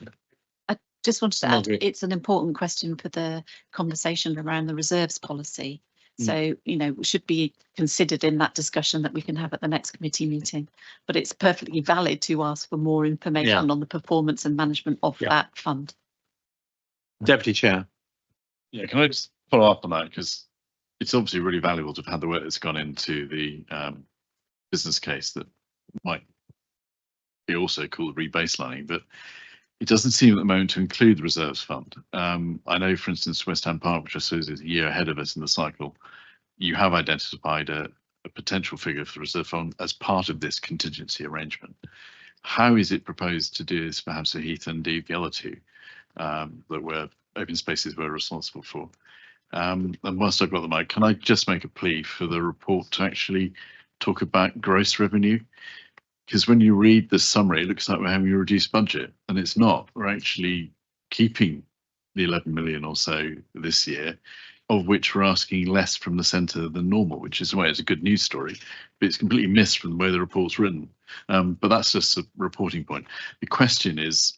I just wanted to add, it's an important question for the conversation around the reserves policy. So, should be considered in that discussion that we can have at the next committee meeting. But it's perfectly valid to ask for more information on the performance and management of that fund. Deputy Chair. Yeah, can I just follow up on that? Because it's obviously really valuable to have had the work that's gone into the business case that might be also called rebaselining, but it doesn't seem at the moment to include the reserves fund. I know, for instance, West Ham Park, which I suppose is a year ahead of us in the cycle, you have identified a potential figure for the reserve fund as part of this contingency arrangement. How is it proposed to do this for Hampstead Heath and indeed the other two that were open spaces we're responsible for? And whilst I've got the mic, can I just make a plea for the report to actually talk about gross revenue? Because when you read the summary, it looks like we're having a reduced budget, and it's not. We're actually keeping the 11 million or so this year, of which we're asking less from the centre than normal, which is why it's a good news story, but it's completely missed from the way the report's written. But that's just a reporting point. The question is,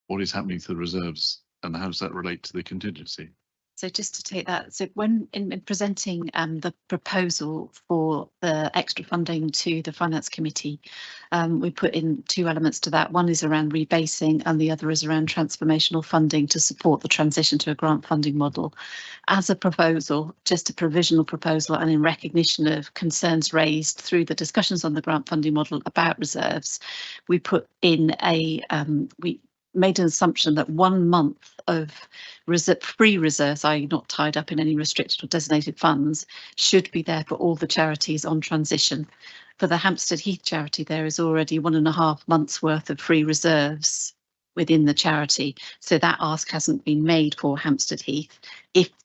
what is happening to the reserves, and how does that relate to the contingency? So just to take that, so when in presenting the proposal for the extra funding to the Finance Committee, we put in two elements to that. One is around rebasing and the other is around transformational funding to support the transition to a grant funding model. As a proposal, just a provisional proposal, and in recognition of concerns raised through the discussions on the grant funding model about reserves, we put in a, we made an assumption that 1 month of free reserves, i.e. not tied up in any restricted or designated funds, should be there for all the charities on transition. For the Hampstead Heath charity, there is already 1.5 months worth of free reserves within the charity. So that ask hasn't been made for Hampstead Heath.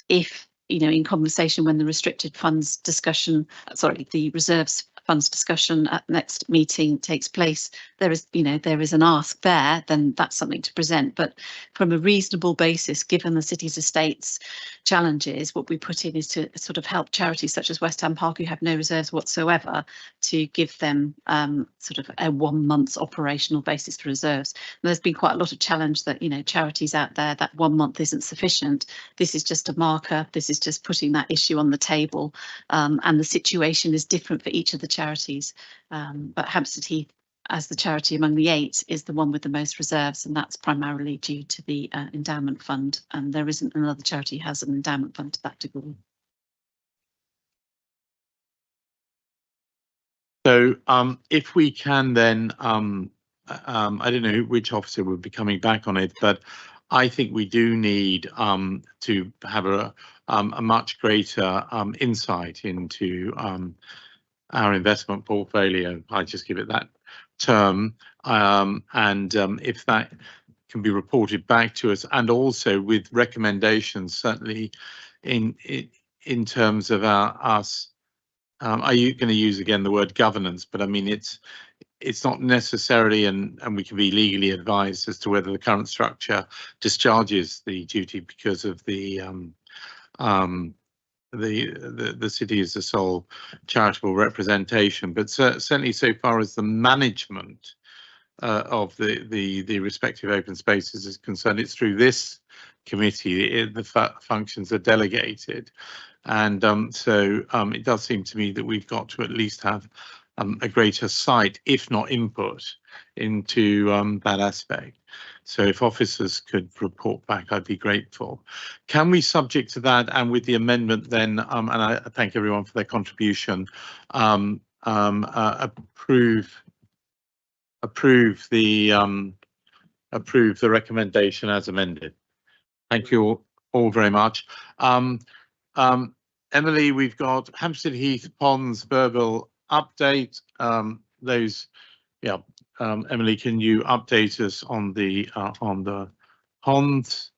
If you know, in conversation when the restricted funds discussion, sorry, the reserves funds discussion at the next meeting takes place, there is, you know, there is an ask there, then that's something to present. But from a reasonable basis, given the city's estates challenges, what we put in is to sort of help charities such as West Ham Park, who have no reserves whatsoever, to give them sort of a 1 month's operational basis for reserves. And there's been quite a lot of challenge that, you know, charities out there, that 1 month isn't sufficient. This is just a marker. This is just putting that issue on the table, and the situation is different for each of the charities, but Hampstead Heath, as the charity among the 8, is the one with the most reserves, and that's primarily due to the endowment fund, and there isn't another charity who has an endowment fund to that degree. So if we can then, I don't know which officer will be coming back on it, but I think we do need to have a much greater insight into our investment portfolio. I just give it that term, and if that can be reported back to us, and also with recommendations, certainly in terms of us. Are you going to use again the word governance? But I mean, it's not necessarily, and we can be legally advised as to whether the current structure discharges the duty because of the city is the sole charitable representation. But certainly, so far as the management of the respective open spaces is concerned, it's through this committee the functions are delegated. And so it does seem to me that we've got to at least have a greater sight, if not input, into that aspect. So if officers could report back, I'd be grateful. Can we, subject to that and with the amendment then, and I thank everyone for their contribution, approve the recommendation as amended? Thank you all very much. Emily, we've got Hampstead Heath Ponds verbal update. Emily, can you update us on the ponds?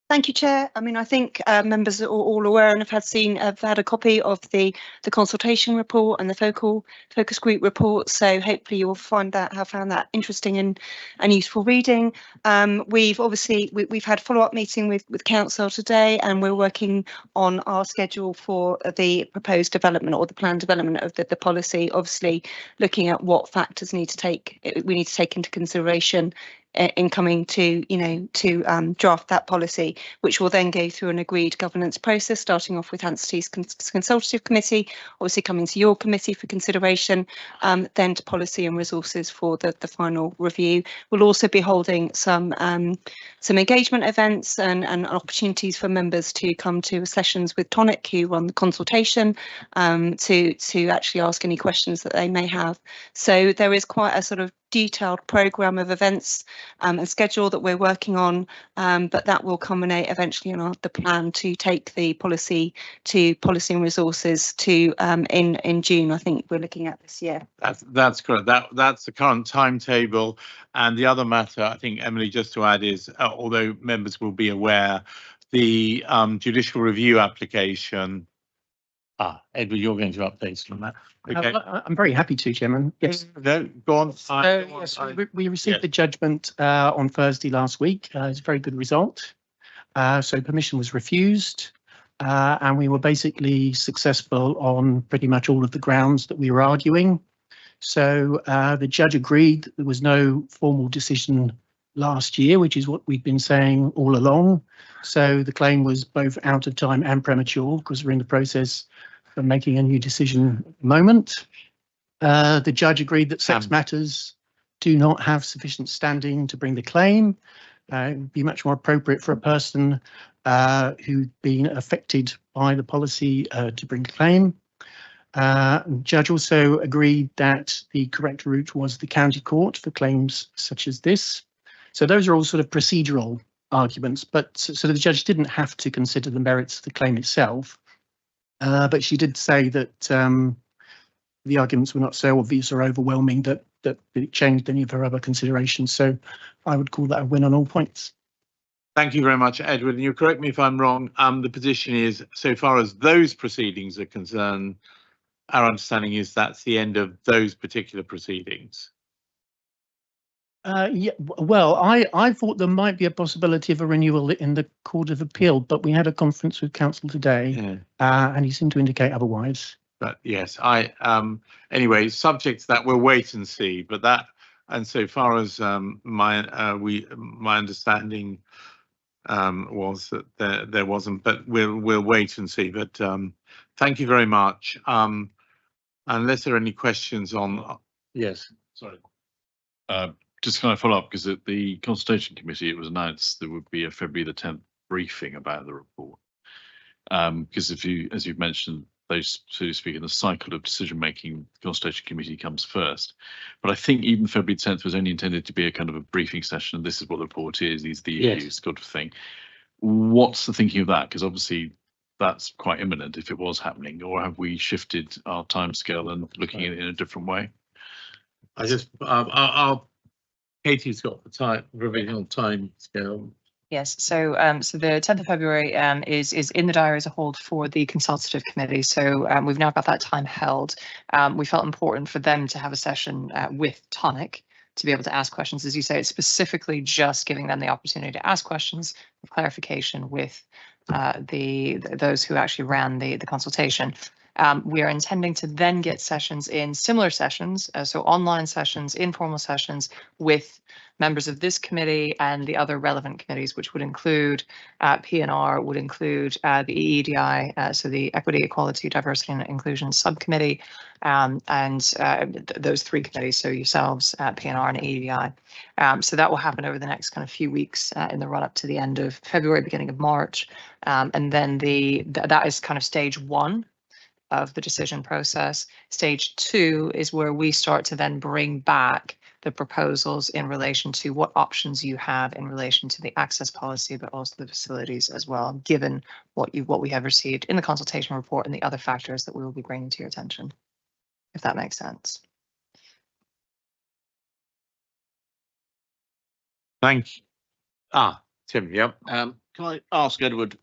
Thank you, Chair. I mean, I think members are all aware and have had a copy of the consultation report and the focus group report. So hopefully you'll have found that interesting and useful reading. We've had follow-up meeting with council today, and we're working on our schedule for the proposed development or the planned development of the policy. Obviously, looking at what factors we need to take into consideration in coming to draft that policy, which will then go through an agreed governance process, starting off with Hampstead Heath Consultative Committee, obviously coming to your committee for consideration, then to Policy and Resources for the final review. We'll also be holding some engagement events and opportunities for members to come to sessions with Tonic, who run the consultation, to actually ask any questions that they may have. So there is quite a sort of detailed programme of events and schedule that we're working on, but that will culminate eventually in the plan to take the policy to Policy and Resources to in June, I think we're looking at this year. That's correct. That's the current timetable. And the other matter, I think, Emily, just to add is, although members will be aware, the judicial review application Edward, you're going to update us on that. Okay. I'm very happy to, Chairman. Yes. No, go on. So, yes, we received the judgment on Thursday last week. It's a very good result. So permission was refused, and we were basically successful on pretty much all of the grounds that we were arguing. So the judge agreed that there was no formal decision last year, which is what we've been saying all along. So the claim was both out of time and premature because we're in the process of making a new decision at the moment. The judge agreed that sex matters do not have sufficient standing to bring the claim. It would be much more appropriate for a person who'd been affected by the policy to bring the claim. The judge also agreed that the correct route was the county court for claims such as this. So those are all sort of procedural arguments, but so the judge didn't have to consider the merits of the claim itself. But she did say that the arguments were not so obvious or overwhelming that it changed any of her other considerations. So I would call that a win on all points. Thank you very much, Edward. And you correct me if I'm wrong. The position is, so far as those proceedings are concerned, our understanding is that's the end of those particular proceedings. Yeah, well, I thought there might be a possibility of a renewal in the Court of Appeal, but we had a conference with counsel today, and he seemed to indicate otherwise. But yes, anyway, subject to that, we'll wait and see. But that, and so far as my understanding was that there wasn't, but we'll wait and see. But thank you very much. Unless there are any questions on, yes, sorry. Just kind of follow up, because at the consultation committee, it was announced there would be a February the 10th briefing about the report. Because as you've mentioned, those who speak in the cycle of decision making, the consultation committee comes first. But I think even February 10th was only intended to be a kind of a briefing session. This is what the report is, these are the issues, sort of thing. What's the thinking of that? Because obviously that's quite imminent if it was happening, or have we shifted our timescale and looking at it in a different way? I just, Katie's got the provisional time scale. Yes, so so the 10th of February is in the diary as a hold for the consultative committee. So we've now got that time held. We felt important for them to have a session with Tonic to be able to ask questions. As you say, it's specifically just giving them the opportunity to ask questions of clarification with those who actually ran the consultation. We are intending to then get sessions in, similar sessions, so online sessions, informal sessions with members of this committee and the other relevant committees, which would include P&R, would include the EEDI, so the Equity, Equality, Diversity and Inclusion Subcommittee, and those three committees, so yourselves, P&R and EEDI. So that will happen over the next kind of few weeks in the run up to the end of February, beginning of March. And then that is kind of stage one of the decision process. Stage two is where we start to then bring back the proposals in relation to what options you have in relation to the access policy, but also the facilities as well, given what we have received in the consultation report and the other factors that we will be bringing to your attention, if that makes sense. Thank you. Tim, yep. Can I ask Edward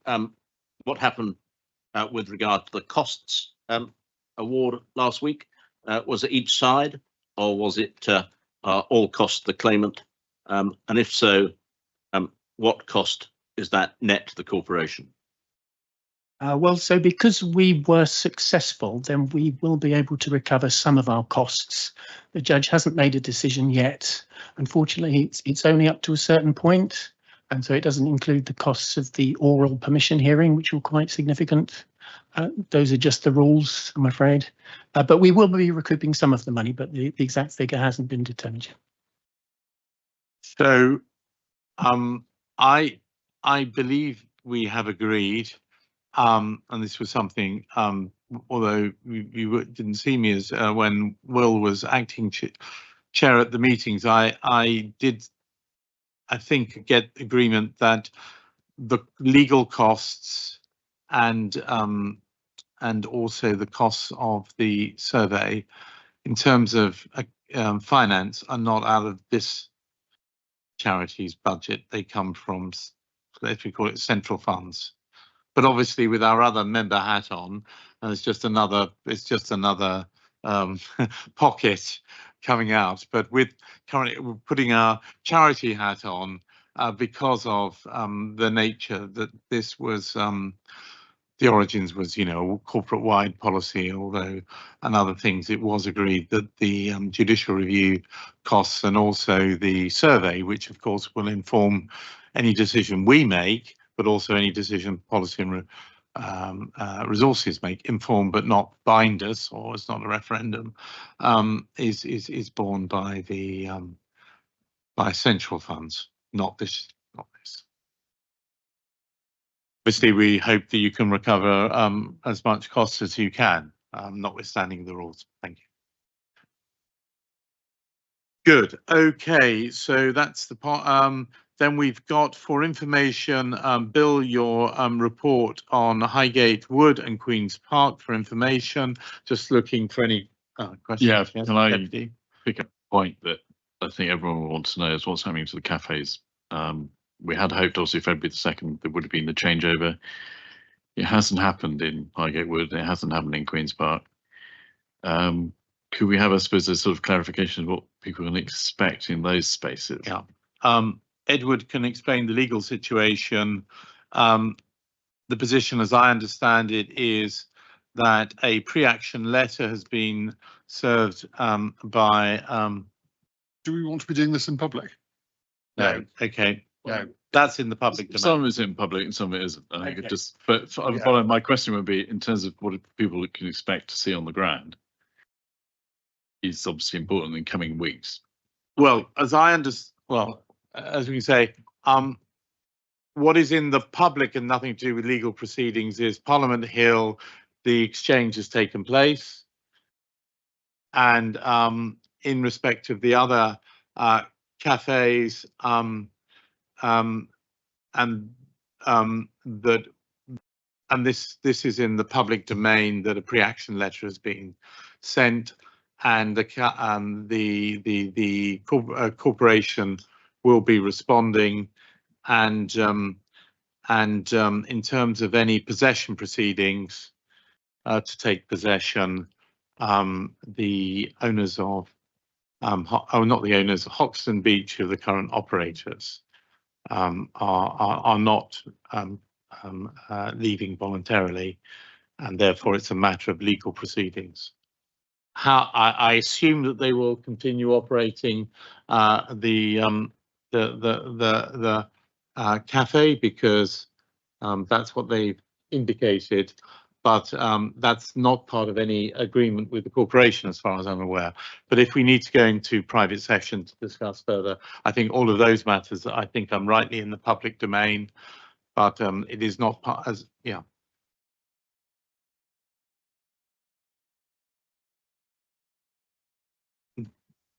what happened with regard to the costs award last week? Was it each side, or was it all cost the claimant? And if so, what cost is that net to the corporation? Well, so because we were successful, then we will be able to recover some of our costs. The judge hasn't made a decision yet. Unfortunately, it's only up to a certain point, and so it doesn't include the costs of the oral permission hearing, which were quite significant. Those are just the rules, I'm afraid. But we will be recouping some of the money, but the exact figure hasn't been determined yet. So I believe we have agreed, and this was something, although you didn't see me as when Will was acting chair at the meetings, I did, I think, get agreement that the legal costs and also the costs of the survey in terms of finance are not out of this charity's budget. They come from, let's call it central funds. but obviously with our other member hat on, it's just another pocket coming out. But with currently we're putting our charity hat on because of the nature that this was. The origins was, you know, corporate-wide policy, although and other things, it was agreed that the judicial review costs and also the survey, which of course will inform any decision we make, but also any decision policy and resources make, inform but not bind us, or it's not a referendum, is borne by the by central funds, not this. Obviously, we hope that you can recover as much cost as you can, notwithstanding the rules. Thank you. Good. Okay, so that's the part. Then we've got for information, Bill, your report on Highgate Wood and Queen's Park for information. Just looking for any questions. Yeah, yes, can I Deputy? pick up a point that I think everyone wants to know is what's happening to the cafes. We had hoped, obviously, February the 2nd, there would have been the changeover. It hasn't happened in Highgate Wood. It hasn't happened in Queen's Park. Could we have, I suppose, a sort of clarification of what people can expect in those spaces? Yeah. Edward can explain the legal situation. The position, as I understand it, is that a pre-action letter has been served by. Do we want to be doing this in public? No. Okay. No, that's in the public domain. Some of it's in public and some of it isn't. I think Okay. it just, but my question would be in terms of what people can expect to see on the ground is obviously important in coming weeks. Well, as I understand, well, as we say, what is in the public and nothing to do with legal proceedings is Parliament Hill, the exchange has taken place. And in respect of the other cafes, this is in the public domain that a pre-action letter has been sent, and the corporation will be responding, and in terms of any possession proceedings to take possession, the owners of not the owners, Hoxton Beach, who are the current operators, are not leaving voluntarily, and therefore it's a matter of legal proceedings. How I assume that they will continue operating the cafe because that's what they've indicated, but that's not part of any agreement with the corporation as far as I'm aware. But if we need to go into private session to discuss further, I think all of those matters, I think I'm rightly in the public domain, but it is not part as, yeah.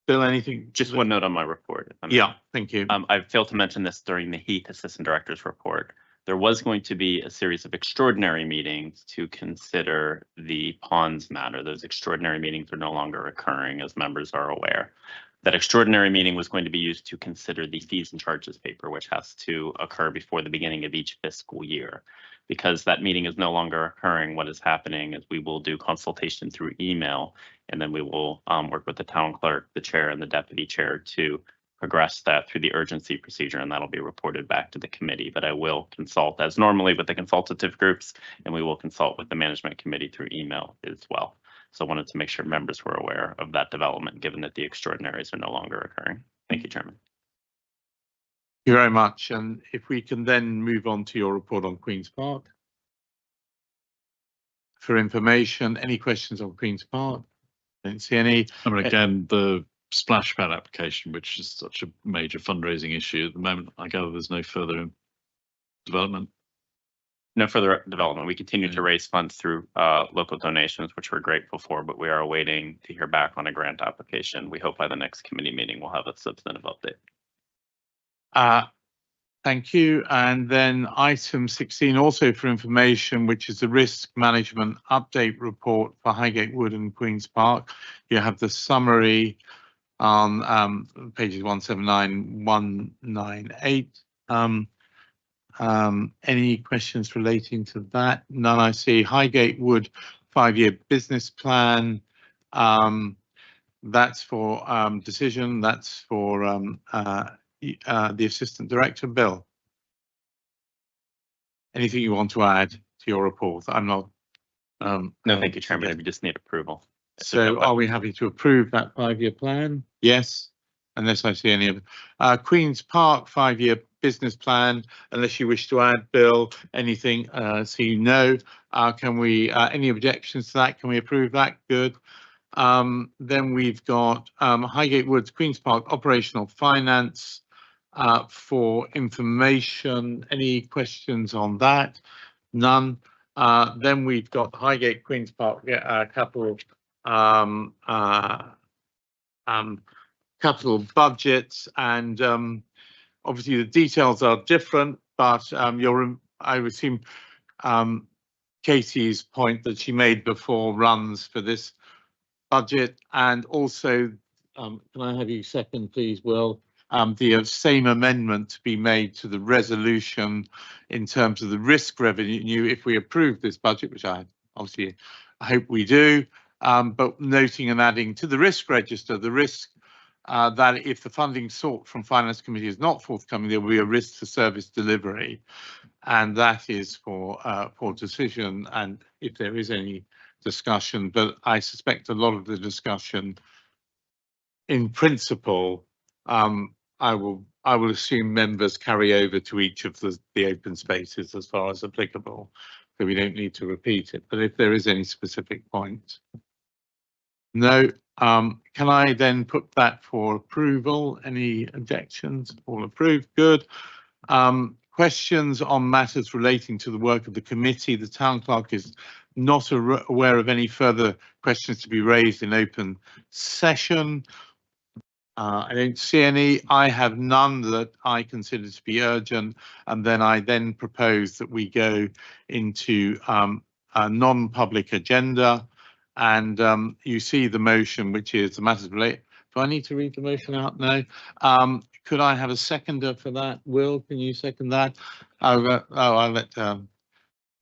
Bill, anything? Just one note on my report. Yeah, thank you. I failed to mention this during the Heath Assistant Director's report. There was going to be a series of extraordinary meetings to consider the ponds matter. Those extraordinary meetings are no longer occurring, as members are aware. That extraordinary meeting was going to be used to consider the fees and charges paper, which has to occur before the beginning of each fiscal year. Because that meeting is no longer occurring, what is happening is we will do consultation through email, and then we will work with the town clerk, the chair, and the deputy chair to progress that through the urgency procedure, and that'll be reported back to the committee. But I will consult, as normally, with the consultative groups, and we will consult with the management committee through email as well. So I wanted to make sure members were aware of that development, given that the extraordinaries are no longer occurring. Thank you, Chairman. Thank you very much. And if we can then move on to your report on Queen's Park. For information, any questions on Queen's Park? Don't see any. I mean, again, the splash pad application, which is such a major fundraising issue at the moment, I gather there's no further development. No further development. We continue to raise funds through local donations, which we're grateful for, but we are awaiting to hear back on a grant application. We hope by the next committee meeting we'll have a substantive update. Thank you. And then item 16, also for information, which is the risk management update report for Highgate Wood and Queen's Park. You have the summary on pages 179, 198. Any questions relating to that? None I see. Highgate Wood 5-year business plan. That's for decision. That's for the Assistant Director. Bill, anything you want to add to your report? I'm not. No, thank you, Chairman. We just need approval. So are we happy to approve that 5-year plan? Yes, unless I see any of Queen's Park 5-year business plan, unless you wish to add, Bill, anything, so you know. Can we, any objections to that? Can we approve that? Good. Then we've got Highgate Woods Queen's Park operational finance for information. Any questions on that? None. Then we've got Highgate Queen's Park capital capital budgets, and obviously the details are different, but I would assume Katie's point that she made before runs for this budget, and also can I have you second, please, Will, the same amendment to be made to the resolution in terms of the risk revenue if we approve this budget, which I obviously hope we do, but noting and adding to the risk register the risk that if the funding sought from Finance Committee is not forthcoming, there will be a risk to service delivery, and that is for decision, and if there is any discussion, but I suspect a lot of the discussion in principle, I will assume members carry over to each of the open spaces as far as applicable, so we don't need to repeat it, but if there is any specific point. No. Can I then put that for approval? Any objections? All approved. Good. Questions on matters relating to the work of the committee. The town clerk is not aware of any further questions to be raised in open session. I don't see any. I have none that I consider to be urgent, and then I propose that we go into a non-public agenda. And you see the motion, which is the matters related. Do I need to read the motion out? No. Could I have a seconder for that? Will, can you second that? I'll let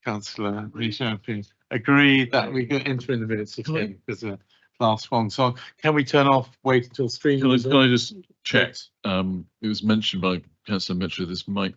Councillor Richard please agree that we can enter in the minutes of him because the last one. So can we turn off, wait until streaming? Can I just check? It was mentioned by Councillor Mitchell, this might